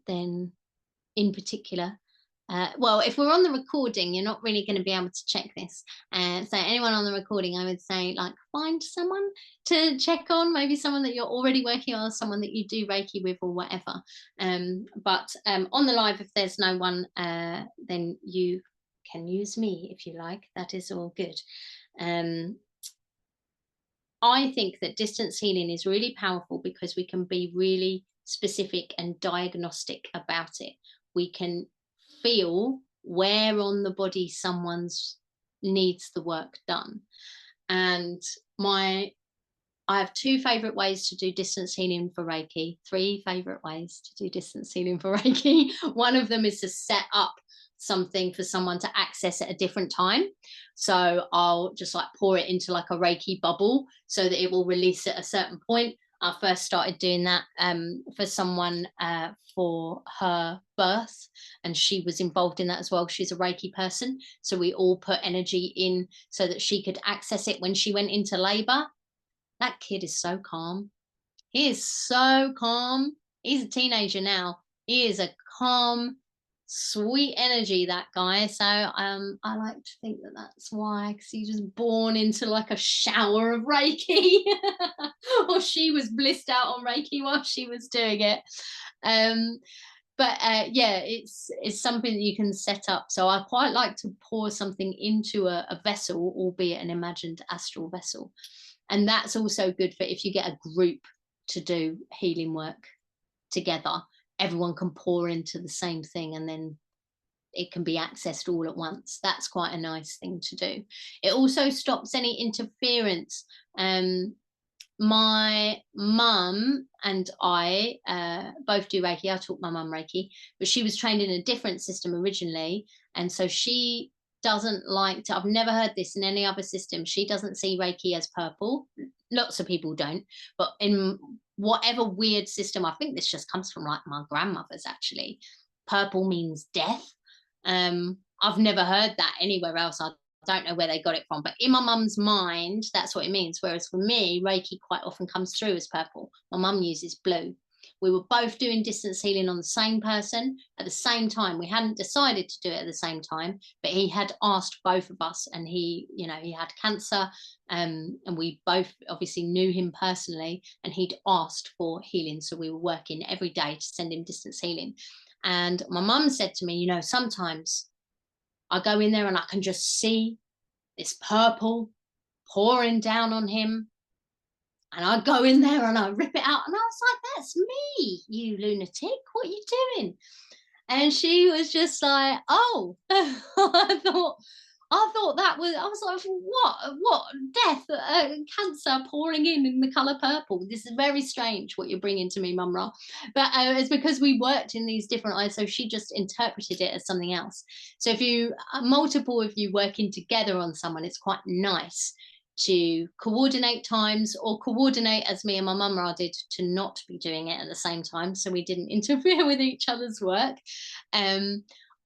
then in particular, well, if we're on the recording, you're not really going to be able to check this. So anyone on the recording, I would say, like, find someone to check on, maybe someone that you're already working on, someone that you do Reiki with or whatever. But on the live, if there's no one, then you can use me if you like. That is all good. I think that distance healing is really powerful because we can be really specific and diagnostic about it. We can feel where on the body someone's needs the work done. And I have 2 favorite ways to do distance healing for Reiki, 3 favorite ways to do distance healing for Reiki. One of them is to set up something for someone to access at a different time. So I'll just like pour it into like a Reiki bubble so that it will release at a certain point. I first started doing that for someone for her birth, and she was involved in that as well. She's a Reiki person. So we all put energy in so that she could access it when she went into labor. That kid is so calm. He is so calm. He's a teenager now. He is a calm, sweet energy, that guy. So I like to think that that's why, because he's just born into like a shower of Reiki. Or she was blissed out on Reiki while she was doing it. But yeah, it's something that you can set up. So I quite like to pour something into a vessel, albeit an imagined astral vessel. And that's also good for if you get a group to do healing work together. Everyone can pour into the same thing, and then it can be accessed all at once. That's quite a nice thing to do. It also stops any interference. My mum and I both do Reiki. I taught my mum Reiki, but she was trained in a different system originally. And so she doesn't like to, I've never heard this in any other system. She doesn't see Reiki as purple. Lots of people don't, but in whatever weird system, I think this just comes from like my grandmother's actually. Purple means death. I've never heard that anywhere else. I don't know where they got it from, but in my mum's mind, that's what it means. Whereas for me, Reiki quite often comes through as purple. My mum uses blue. We were both doing distance healing on the same person at the same time. We hadn't decided to do it at the same time, but he had asked both of us, and he, you know, he had cancer, and we both obviously knew him personally, and he'd asked for healing. So we were working every day to send him distance healing. And my mum said to me, you know, sometimes I go in there and I can just see this purple pouring down on him. And I go in there and I rip it out. And I was like, that's me, you lunatic. What are you doing? And she was just like, oh. I thought that was, I was like, what, death, cancer pouring in the color purple. This is very strange what you're bringing to me, Mum Ra. But it's because we worked in these different eyes, so she just interpreted it as something else. So if you, multiple of you working together on someone, it's quite nice to coordinate times, or coordinate, as me and my Mum Ra did, to not be doing it at the same time, so we didn't interfere with each other's work.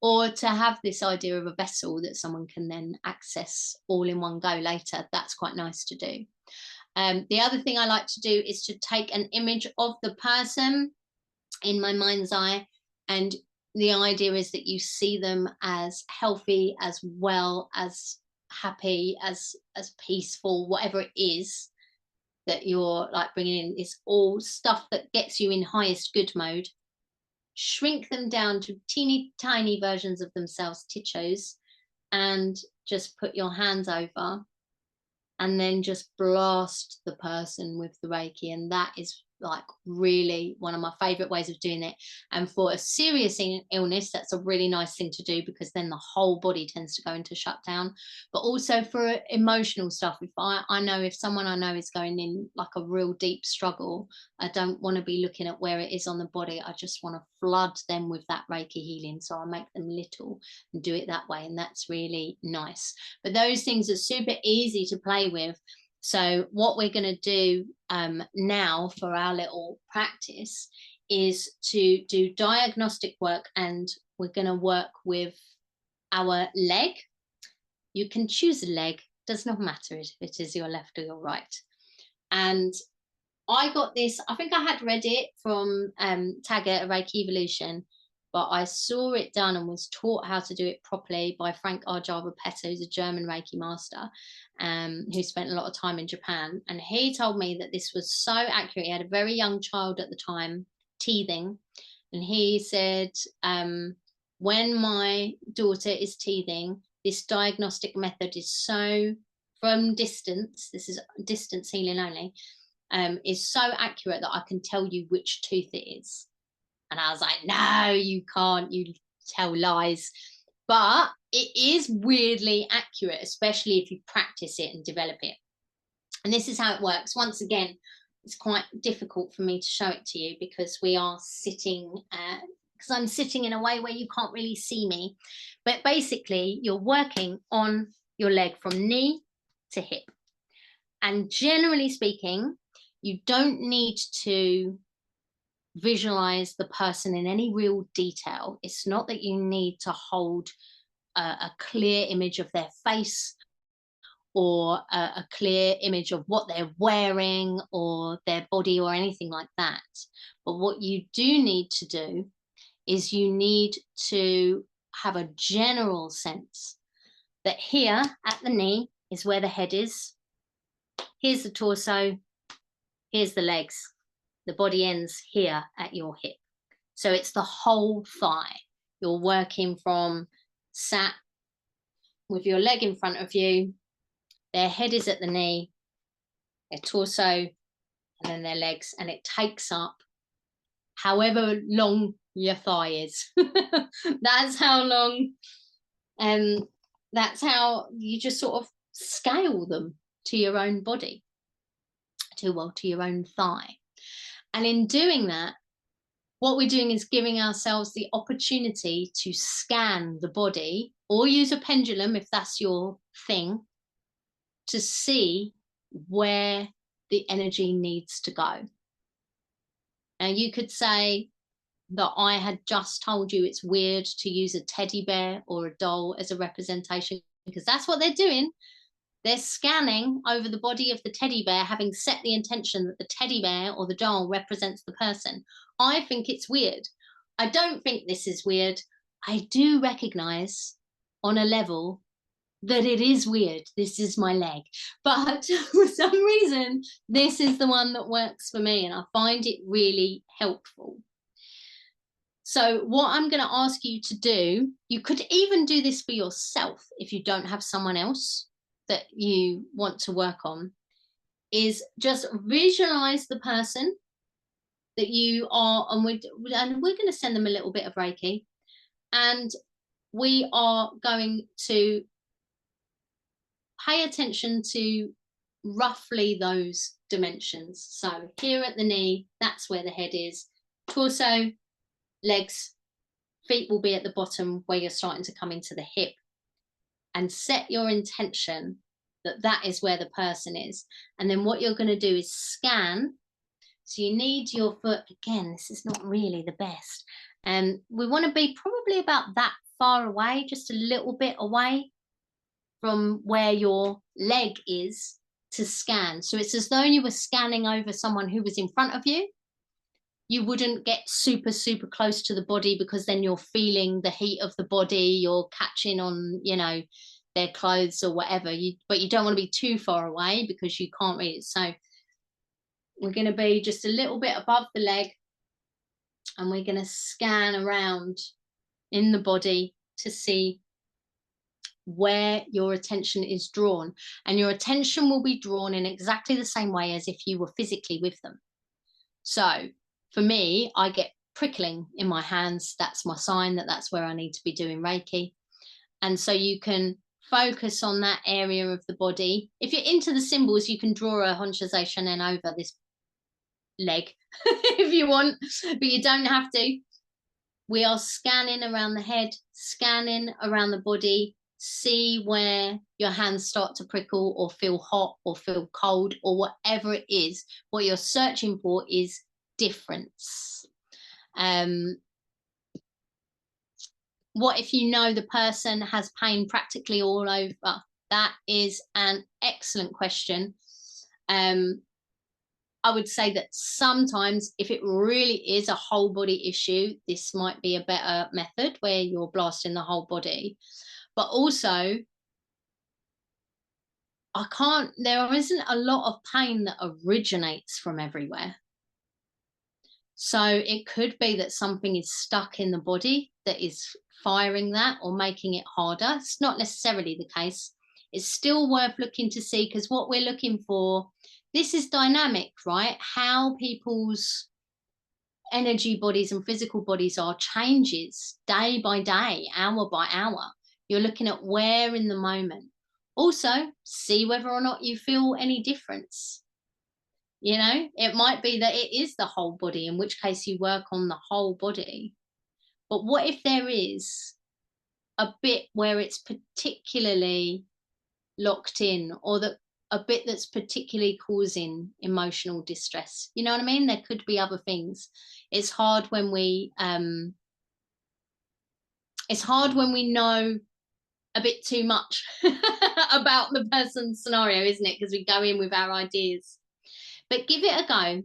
Or to have this idea of a vessel that someone can then access all in one go later. That's quite nice to do. The other thing I like to do is to take an image of the person in my mind's eye, and the idea is that you see them as healthy, as well, as happy, as peaceful, whatever it is that you're like bringing in. It's all stuff that gets you in highest good mode. Shrink them down to teeny tiny versions of themselves, tichos, and just put your hands over, and then just blast the person with the Reiki. And that is like really one of my favorite ways of doing it. And for a serious illness, that's a really nice thing to do, because then the whole body tends to go into shutdown. But also for emotional stuff, if I know, if someone I know is going in like a real deep struggle, I don't want to be looking at where it is on the body. I just want to flood them with that Reiki healing. So I make them little and do it that way. And that's really nice. But those things are super easy to play with. So what we're going to do now for our little practice is to do diagnostic work, and we're going to work with our leg. You can choose a leg, does not matter if it is your left or your right. And I got this, I think I had read it from Taggart, Reiki Evolution, but I saw it done and was taught how to do it properly by Frank Arjava-Petta, who's a German Reiki master, who spent a lot of time in Japan. And he told me that this was so accurate. He had a very young child at the time, teething. And he said, when my daughter is teething, this diagnostic method is so, from distance, this is distance healing only, is so accurate that I can tell you which tooth it is. And I was like, no, you can't, you tell lies. But it is weirdly accurate, especially if you practice it and develop it. And this is how it works. Once again, it's quite difficult for me to show it to you because we are sitting, because I'm sitting in a way where you can't really see me. But basically, you're working on your leg from knee to hip. And generally speaking, you don't need to visualize the person in any real detail. It's not that you need to hold a clear image of their face or a clear image of what they're wearing or their body or anything like that. But what you do need to do is you need to have a general sense that here at the knee is where the head is. Here's the torso, here's the legs. The body ends here at your hip. So it's the whole thigh. You're working from sat with your leg in front of you, their head is at the knee, their torso, and then their legs, and it takes up however long your thigh is. That's how long, that's how you just sort of scale them to your own body, to your own thigh. And in doing that, what we're doing is giving ourselves the opportunity to scan the body or use a pendulum if that's your thing to see where the energy needs to go. Now, you could say that I had just told you it's weird to use a teddy bear or a doll as a representation because that's what they're doing. They're scanning over the body of the teddy bear, having set the intention that the teddy bear or the doll represents the person. I think it's weird. I don't think this is weird. I do recognize on a level that it is weird. This is my leg. But for some reason, this is the one that works for me, and I find it really helpful. So what I'm going to ask you to do, you could even do this for yourself if you don't have someone else that you want to work on, is just visualize the person that you are, and we're going to send them a little bit of Reiki, and we are going to pay attention to roughly those dimensions. So here at the knee, that's where the head is. Torso, legs, feet will be at the bottom where you're starting to come into the hip. And set your intention that that is where the person is. And then what you're going to do is scan. So you need your foot, again, this is not really the best. And we want to be probably about that far away, just a little bit away from where your leg is to scan. So it's as though you were scanning over someone who was in front of you. You wouldn't get super, super close to the body because then you're feeling the heat of the body, you're catching on, you know, their clothes or whatever. But you don't want to be too far away because you can't read it. So we're going to be just a little bit above the leg, and we're going to scan around in the body to see where your attention is drawn. And your attention will be drawn in exactly the same way as if you were physically with them. So for me, I get prickling in my hands. That's my sign that that's where I need to be doing Reiki. And so you can focus on that area of the body. If you're into the symbols, you can draw a Honsha in over this leg if you want, but you don't have to. We are scanning around the head, scanning around the body. See where your hands start to prickle or feel hot or feel cold or whatever it is. What you're searching for is difference. What if you know the person has pain practically all over? That is an excellent question. I would say that sometimes if it really is a whole body issue, this might be a better method where you're blasting the whole body. But also, there isn't a lot of pain that originates from everywhere. So it could be that something is stuck in the body that is firing that or making it harder. It's not necessarily the case. It's still worth looking to see, because what we're looking for, this is dynamic, right? How people's energy bodies and physical bodies are changes day by day, hour by hour. You're looking at where in the moment. Also, see whether or not you feel any difference. You know, it might be that it is the whole body, in which case you work on the whole body. But what if there is a bit where it's particularly locked in, or that a bit that's particularly causing emotional distress? You know what I mean? There could be other things. It's hard when we know a bit too much about the person's scenario, isn't it? Because we go in with our ideas. But give it a go.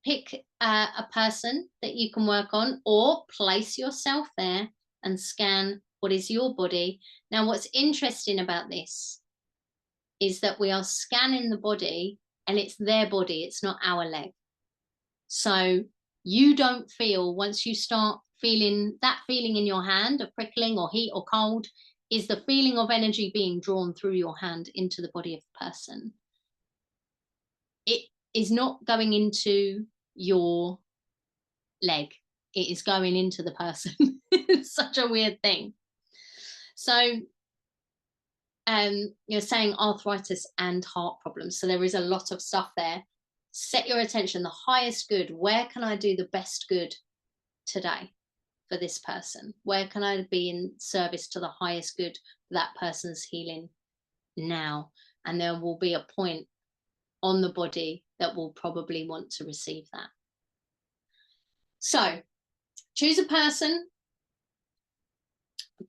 Pick a person that you can work on, or place yourself there and scan what is your body. Now, what's interesting about this is that we are scanning the body, and it's their body, it's not our leg. So you don't feel, once you start feeling that feeling in your hand of prickling or heat or cold, is the feeling of energy being drawn through your hand into the body of the person. It is not going into your leg, it is going into the person. It's such a weird thing. So you're saying arthritis and heart problems, so there is a lot of stuff there. Set your attention, the highest good. Where can I do the best good today for this person? Where can I be in service to the highest good for that person's healing now? And there will be a point on the body that will probably want to receive that. So choose a person,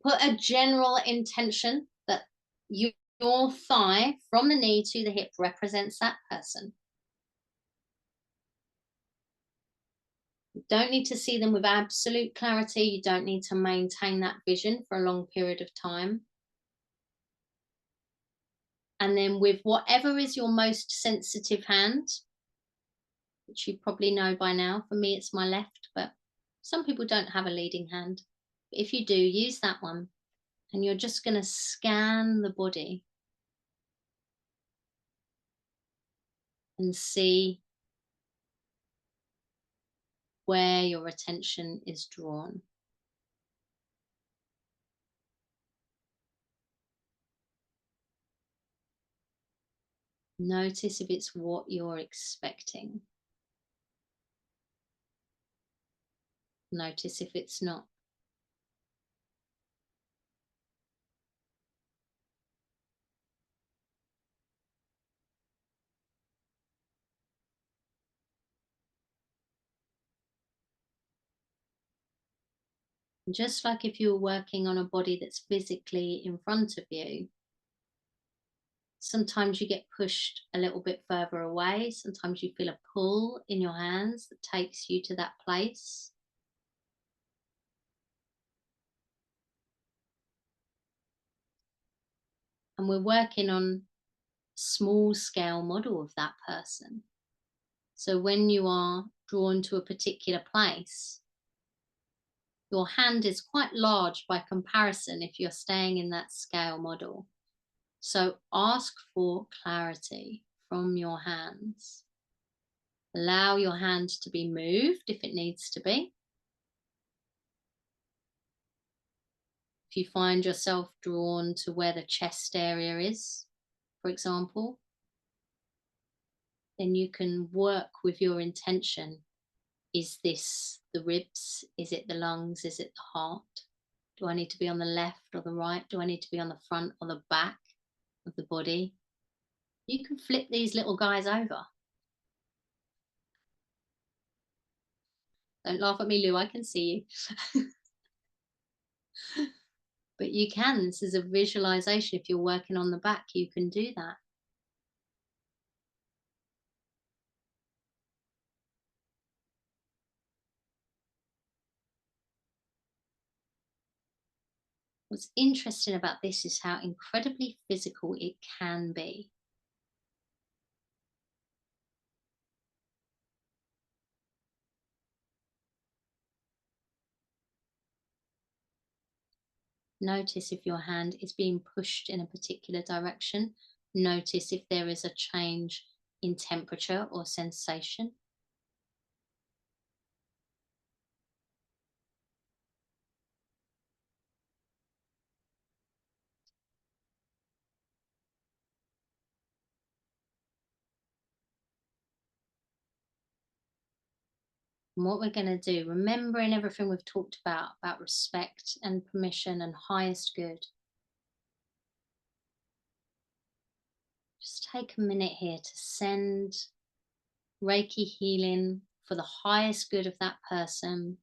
put a general intention that your thigh from the knee to the hip represents that person. You don't need to see them with absolute clarity. You don't need to maintain that vision for a long period of time. And then with whatever is your most sensitive hand, which you probably know by now, for me it's my left, but some people don't have a leading hand. If you do, use that one. And you're just going to scan the body and see where your attention is drawn. Notice if it's what you're expecting. Notice if it's not. Just like if you were working on a body that's physically in front of you, sometimes you get pushed a little bit further away. Sometimes you feel a pull in your hands that takes you to that place. And we're working on a small scale model of that person. So when you are drawn to a particular place, your hand is quite large by comparison if you're staying in that scale model. So ask for clarity from your hands. Allow your hand to be moved if it needs to be. If you find yourself drawn to where the chest area is, for example, then you can work with your intention. Is this the ribs? Is it the lungs? Is it the heart? Do I need to be on the left or the right? Do I need to be on the front or the back of the body? You can flip these little guys over. Don't laugh at me, Lou, I can see you. But you can, this is a visualization. If you're working on the back, you can do that. What's interesting about this is how incredibly physical it can be. Notice if your hand is being pushed in a particular direction. Notice if there is a change in temperature or sensation. And what we're going to do, remembering everything we've talked about respect and permission and highest good, just take a minute here to send Reiki healing for the highest good of that person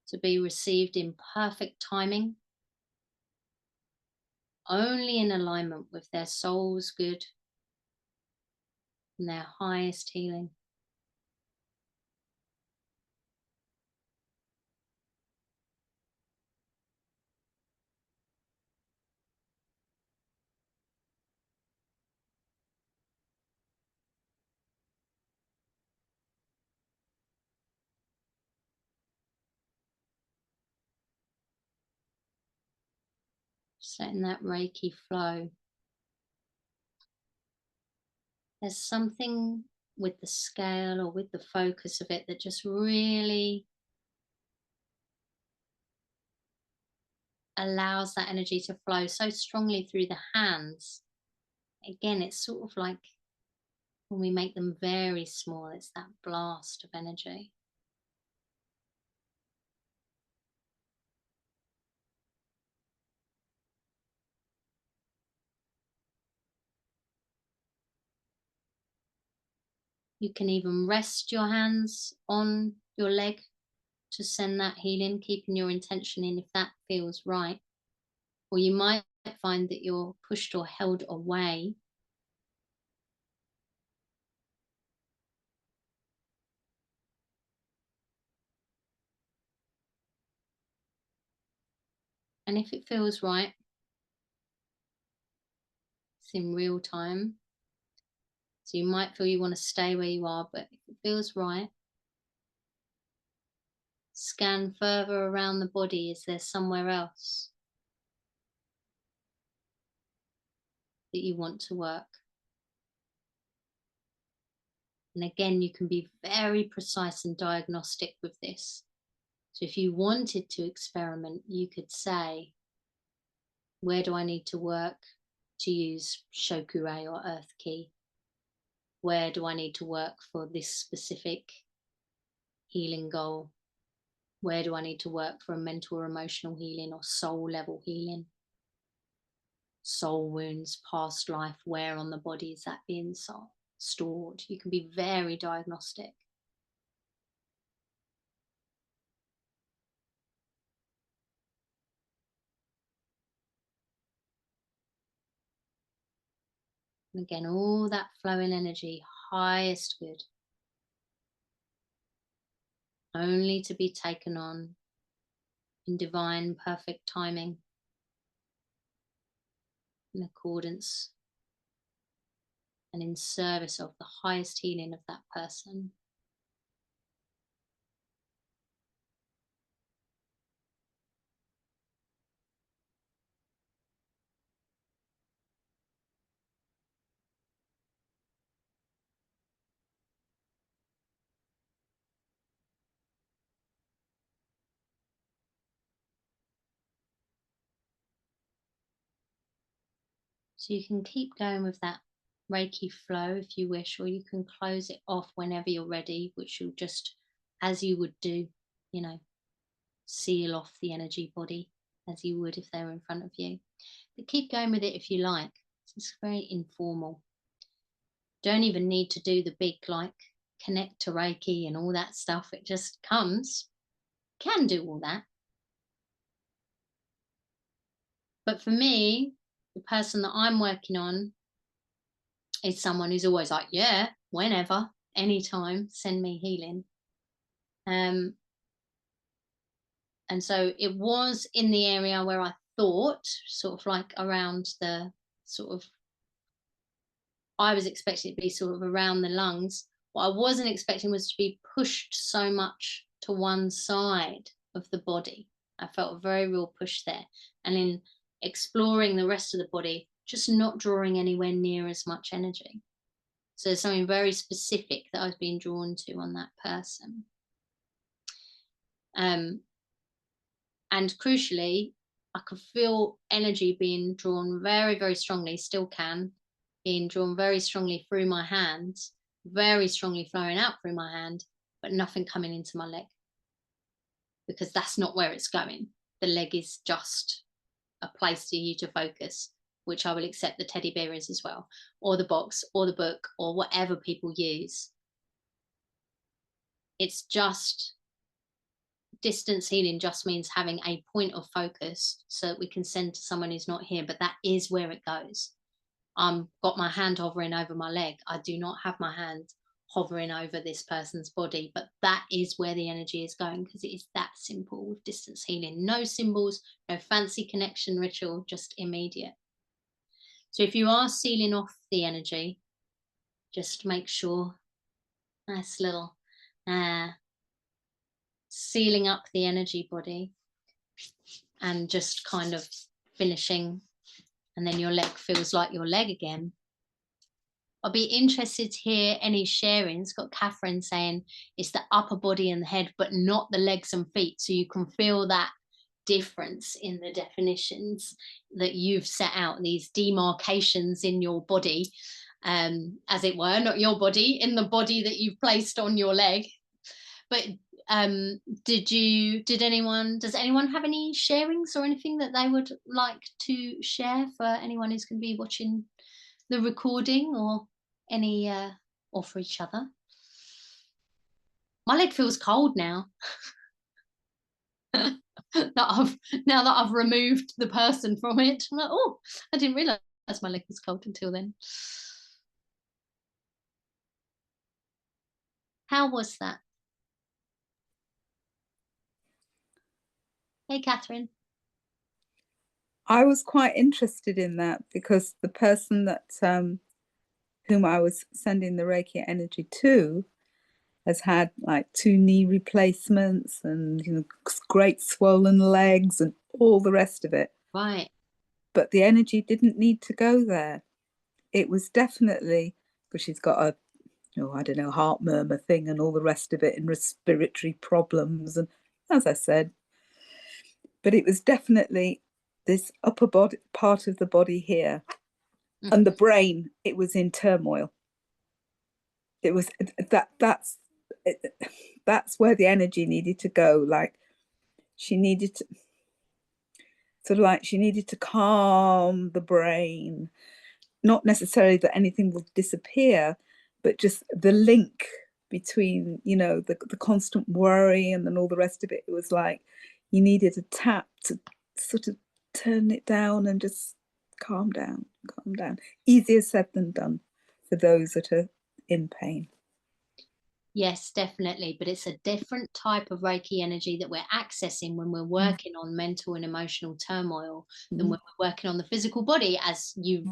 to be received in perfect timing, only in alignment with their soul's good and their highest healing. Just letting that Reiki flow. There's something with the scale or with the focus of it that just really allows that energy to flow so strongly through the hands. Again, it's sort of like when we make them very small, it's that blast of energy. You can even rest your hands on your leg to send that healing, keeping your intention in if that feels right. Or you might find that you're pushed or held away. And if it feels right, it's in real time. So you might feel you want to stay where you are, but if it feels right, scan further around the body. Is there somewhere else that you want to work? And again, you can be very precise and diagnostic with this. So if you wanted to experiment, you could say, where do I need to work to use Shokugei or Earth Key? Where do I need to work for this specific healing goal? Where do I need to work for a mental or emotional healing or soul level healing? Soul wounds, past life, where on the body is that being stored? You can be very diagnostic. And again, all that flowing energy, highest good, only to be taken on in divine, perfect timing, in accordance and in service of the highest healing of that person. So you can keep going with that Reiki flow if you wish, or you can close it off whenever you're ready, which you'll just, as you would do, you know, seal off the energy body as you would if they were in front of you. But keep going with it if you like. It's very informal. Don't even need to do the big like connect to Reiki and all that stuff. It just comes. Can do all that. But for me, the person that I'm working on is someone who's always like, yeah, whenever, anytime, send me healing. And so it was in the area where I thought, sort of like around the sort of, I was expecting it to be sort of around the lungs. What I wasn't expecting was to be pushed so much to one side of the body. I felt a very real push there. And in exploring the rest of the body, just not drawing anywhere near as much energy. So there's something very specific that I was being drawn to on that person. And crucially, I could feel energy being drawn very, very strongly, still can, being drawn very strongly through my hands, very strongly flowing out through my hand, but nothing coming into my leg, because that's not where it's going. The leg is just a place for you to focus, which I will accept the teddy bear is as well, or the box, or the book, or whatever people use. It's just, distance healing just means having a point of focus so that we can send to someone who's not here, but that is where it goes. Got my hand hovering over my leg. I do not have my hand hovering over this person's body, but that is where the energy is going, because it is that simple with distance healing. No symbols, no fancy connection ritual, just immediate. So if you are sealing off the energy, just make sure, nice little sealing up the energy body, and just kind of finishing, and then your leg feels like your leg again. I'll be interested to hear any sharings. Got Catherine saying it's the upper body and the head, but not the legs and feet. So you can feel that difference in the definitions that you've set out, these demarcations in your body, as it were, not your body, in the body that you've placed on your leg. But does anyone have any sharings or anything that they would like to share for anyone who's going to be watching the recording, or any or for each other? My leg feels cold now. Now that I've removed the person from it, I'm like, oh, I didn't realize my leg was cold until then. How was that? Hey, Catherine. I was quite interested in that, because the person that whom I was sending the Reiki energy to has had like 2 knee replacements and, you know, great swollen legs and all the rest of it. Right. But the energy didn't need to go there. It was definitely, because she's got a, I don't know, heart murmur thing and all the rest of it, and respiratory problems, and as I said, but it was definitely this upper body part of the body here. Mm-hmm. And the brain, it was in turmoil. It was that's where the energy needed to go. Like she needed to calm the brain, not necessarily that anything will disappear, but just the link between, the constant worry and then all the rest of it. It was like you needed a tap to sort of turn it down and just calm down. Easier said than done for those that are in pain. Yes, definitely. But it's a different type of Reiki energy that we're accessing when we're working on mental and emotional turmoil than when we're working on the physical body. As you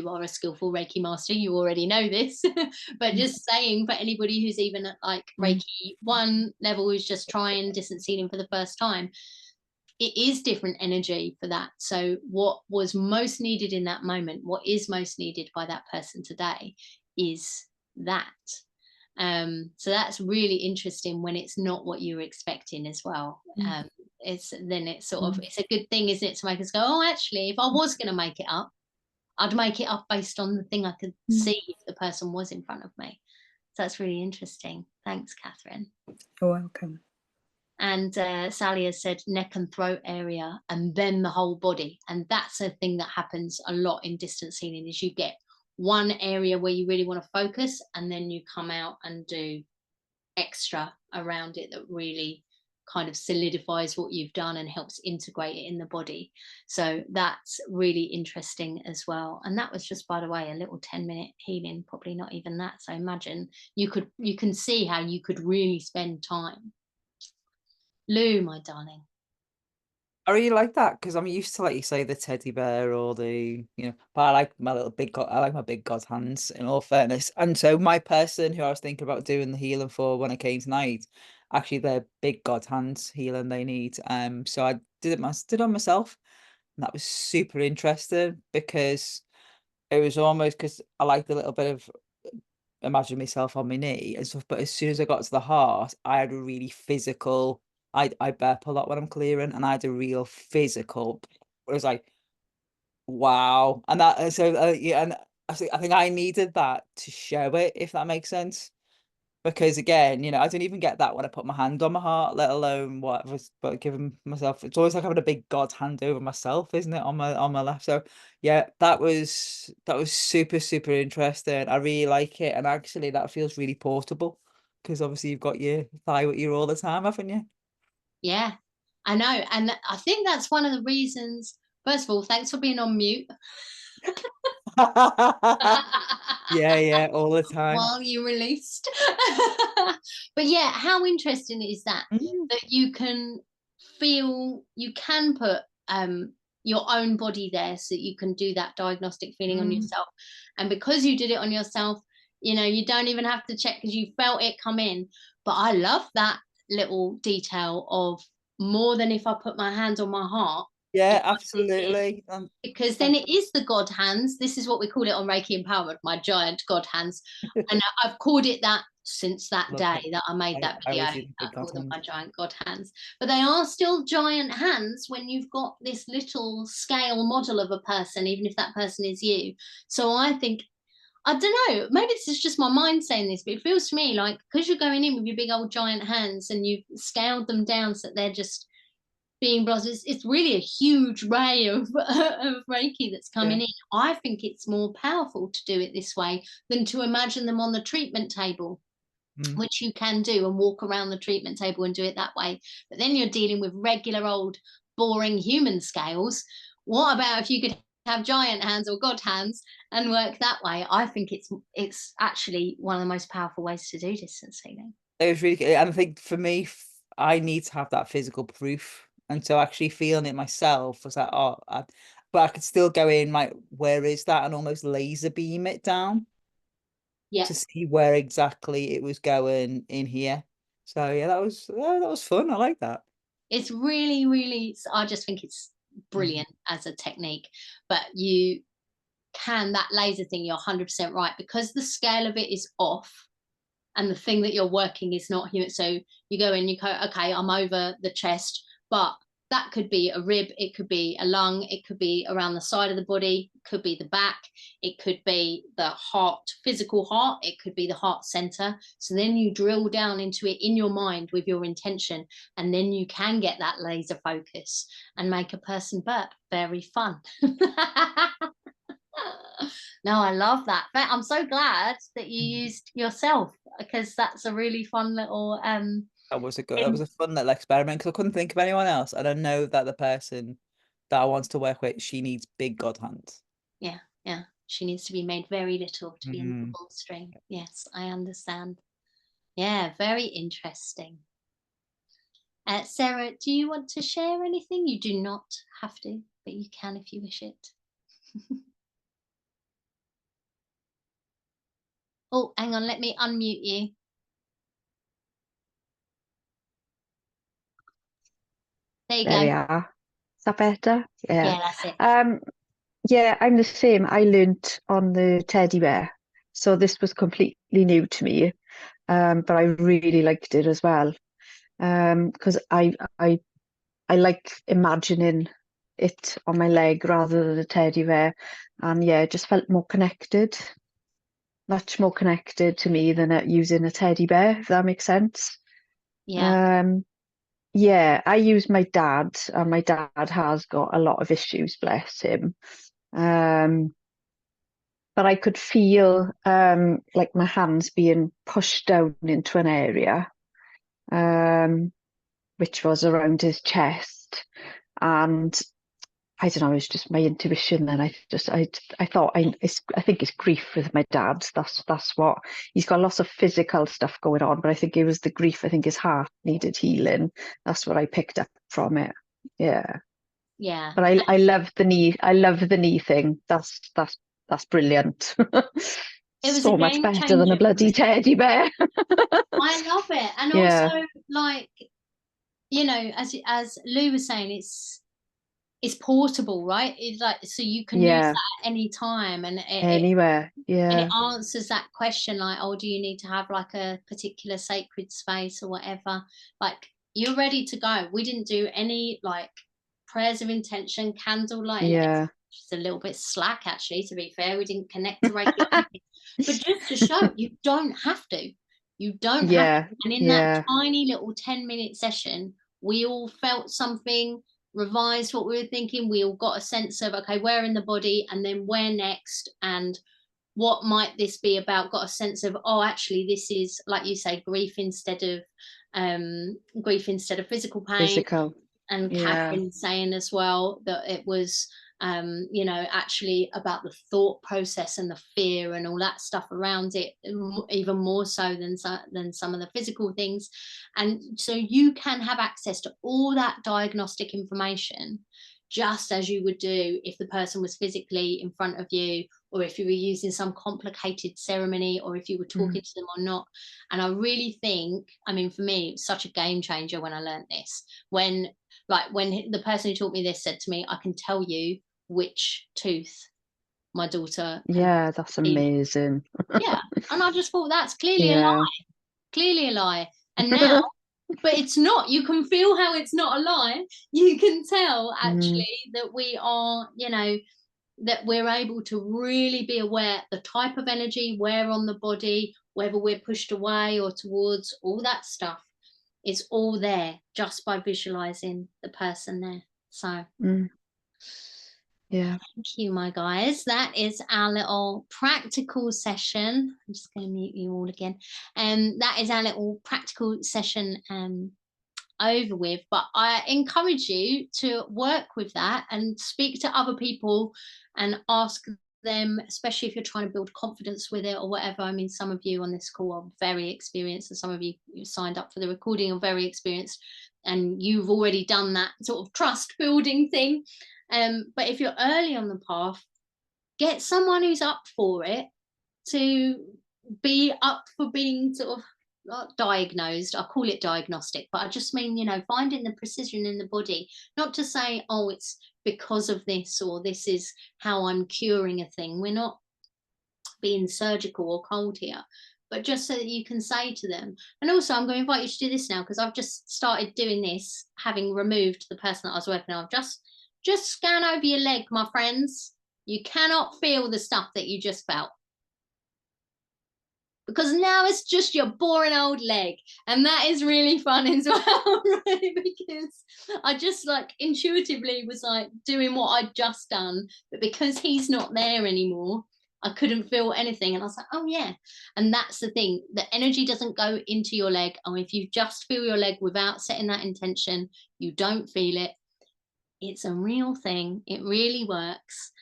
are a skillful Reiki master, you already know this. But just saying, for anybody who's even at like Reiki 1 level, who's just trying distance healing for the first time, it is different energy for that. So what was most needed in that moment, what is most needed by that person today, is that. So that's really interesting when it's not what you were expecting as well. It's a good thing, isn't it, to make us go, oh, actually, if I was going to make it up, I'd make it up based on the thing I could see if the person was in front of me. So that's really interesting. Thanks, Catherine. You're welcome. And Sally has said neck and throat area, and then the whole body. And that's a thing that happens a lot in distance healing, is you get one area where you really want to focus, and then you come out and do extra around it that really kind of solidifies what you've done and helps integrate it in the body. So that's really interesting as well. And that was just, by the way, a little 10-minute healing, probably not even that. So imagine you can see how you could really spend time. Lou, my darling. I really like that because I'm used to, like you say, the teddy bear or the, but I like my little big god. I like my big god hands, in all fairness. And so my person who I was thinking about doing the healing for when I came tonight, actually they're big god hands healing they need. So I did it on myself, and that was super interesting because it was almost because I like the little bit of imagine myself on my knee and stuff. But as soon as I got to the heart, I had a really physical. I burp a lot when I'm clearing, and I had a real physical. It was like wow, and that so yeah, and I think I needed that to show it, if that makes sense. Because again, I don't even get that when I put my hand on my heart, let alone whatever. But giving myself, it's always like having a big God hand over myself, isn't it? On my left. So yeah, that was super super interesting. I really like it, and actually that feels really portable because obviously you've got your thigh with you all the time, haven't you? Yeah, I know. And I think that's one of the reasons. First of all, thanks for being on mute. Yeah, yeah, all the time. While you released. But yeah, how interesting is that Mm, that you can feel, you can put your own body there so that you can do that diagnostic feeling on mm. yourself. And because you did it on yourself, you don't even have to check because you felt it come in. But I love that little detail of more than if I put my hand on my heart. Yeah, If I did this, absolutely. because then it is the God hands. This is what we call it on Reiki Empowerment, my giant God hands. And I've called it that since that Love day it. that I made I, that I video. always do the I big God call them hand. my giant God hands. But they are still giant hands when you've got this little scale model of a person, even if that person is you. So I think, I don't know, maybe this is just my mind saying this, but it feels to me like because you're going in with your big old giant hands and you've scaled them down so that they're just being brought, it's really a huge ray of Reiki that's coming Yeah. in. I think it's more powerful to do it this way than to imagine them on the treatment table, Mm. which you can do and walk around the treatment table and do it that way. But then you're dealing with regular old boring human scales. What about if you could have giant hands or God hands and work that way? I think it's actually one of the most powerful ways to do distance healing. It was really good. And I think for me, I need to have that physical proof. And so actually feeling it myself was like, but I could still go in like, where is that? And almost laser beam it down Yeah. to see where exactly it was going in here. So yeah, that was fun. I like that. It's really, really, I just think it's Mhm. brilliant as a technique. But you can, that laser thing, you're 100% right, because the scale of it is off and the thing that you're working is not human. So you go in, you go, okay, I'm over the chest, but that could be a rib, it could be a lung, it could be around the side of the body, it could be the back, it could be the heart, physical heart, it could be the heart center. So then you drill down into it in your mind with your intention, and then you can get that laser focus and make a person burp. Very fun. No, I love that. But I'm so glad that you used yourself, because that's a really fun little That was a fun little experiment because I couldn't think of anyone else. And I know that the person that I want to work with, she needs big God hands. yeah, yeah. She needs to be made very little to be in the Mm. full stream. Yes, I understand. Yeah, very interesting. Sarah, do you want to share anything? You do not have to, but you can if you wish it. Oh, hang on, let me unmute you. There you There go. we are. Is that better? Yeah. Yeah, that's it. Yeah, I'm the same. I learnt on the teddy bear. So this was completely new to me. But I really liked it as well. Because I like imagining it on my leg rather than a teddy bear. And yeah, it just felt more connected, much more connected to me than using a teddy bear, if that makes sense. Yeah, Um, yeah, I use my dad, and my dad has got a lot of issues, bless him. Um, but I could feel like my hands being pushed down into an area, um, which was around his chest. And I don't know, it's just my intuition. And I thought, I think it's grief with my dad. That's what he's got, lots of physical stuff going on, but I think it was the grief. I think his heart needed healing. That's what I picked up from it. Yeah. Yeah. But I love the knee thing. That's brilliant. It was a So much game better than a changer for bloody me. teddy bear. I love it. And Yeah. also, like, you know, as Lou was saying, it's portable, right? It's like, so you can use Yeah. that at any time, and Anywhere. and it Yeah. answers that question, like, oh, do you need to have like a particular sacred space or whatever? Like, you're ready to go. We didn't do any like prayers of intention, candlelight, and Yeah. just a little bit slack, actually, to be fair. We didn't connect to Reiki or anything. But just to show, you don't have to. You don't have Yeah. to. And in Yeah. that tiny little 10-minute session, we all felt something, revised what we were thinking. We all got a sense of, okay, where in the body, and then where next, and what might this be about. Got a sense of, oh, actually, this is, like you say, grief instead of physical pain. Physical. And Yeah. Catherine saying as well that it was you know, actually about the thought process and the fear and all that stuff around it, even more so than some of the physical things. And so you can have access to all that diagnostic information, just as you would do if the person was physically in front of you, or if you were using some complicated ceremony, or if you were talking to them or not. And I really think, I mean, for me, it was such a game changer when I learned this. When the person who taught me this said to me, I can tell you which tooth my daughter can. Yeah, that's amazing. Yeah. And I just thought, that's clearly Yeah. a lie. And now, but it's not. You can feel how it's not a lie. You can tell actually that we are, you know, that we're able to really be aware the type of energy, where on the body, whether we're pushed away or towards, all that stuff. It's all there just by visualizing the person there. So yeah. Thank you, my guys. That is our little practical session. I'm just going to mute you all again. That is our little practical session over with. But I encourage you to work with that and speak to other people and ask them, especially if you're trying to build confidence with it or whatever. I mean, some of you on this call are very experienced, and some of you who signed up for the recording are very experienced, and you've already done that sort of trust building thing. But if you're early on the path, get someone who's up for it, to be up for being sort of not diagnosed. I call it diagnostic, but I just mean, you know, finding the precision in the body, not to say, oh, it's because of this, or this is how I'm curing a thing. We're not being surgical or cold here, but just so that you can say to them. And also, I'm going to invite you to do this now, because I've just started doing this, having removed the person that I was working on. Just scan over your leg, my friends. You cannot feel the stuff that you just felt, because now it's just your boring old leg. And that is really fun as well, right? Because I just like intuitively was like doing what I'd just done, but because he's not there anymore, I couldn't feel anything. And I was like, oh yeah. And that's the thing, the energy doesn't go into your leg. And if you just feel your leg without setting that intention, you don't feel it. It's a real thing. It really works.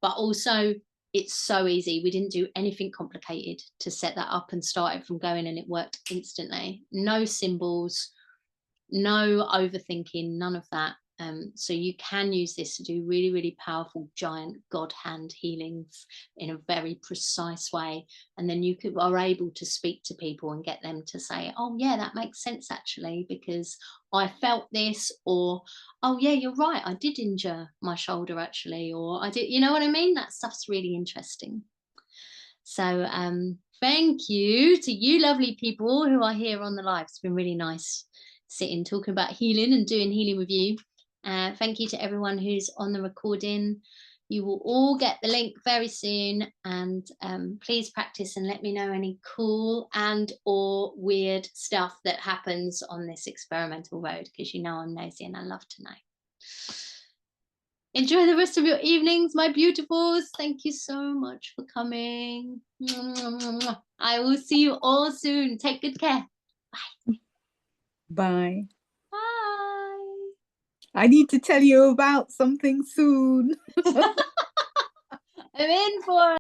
But also, it's so easy. We didn't do anything complicated to set that up and start it from going, and it worked instantly. No symbols, no overthinking, none of that. So you can use this to do really, really powerful, giant God hand healings in a very precise way. And then you are able to speak to people and get them to say, oh yeah, that makes sense actually, because I felt this, or oh yeah, you're right, I did injure my shoulder actually, or I did, you know what I mean? That stuff's really interesting. So thank you to you lovely people who are here on the live. It's been really nice sitting talking about healing and doing healing with you. Thank you to everyone who's on the recording. You will all get the link very soon, and please practice and let me know any cool and or weird stuff that happens on this experimental road, because you know I'm nosy and I love to know. Enjoy the rest of your evenings, my beautifuls. Thank you so much for coming. I will see you all soon. Take good care. Bye. Bye. Bye. I need to tell you about something soon. I'm in for it.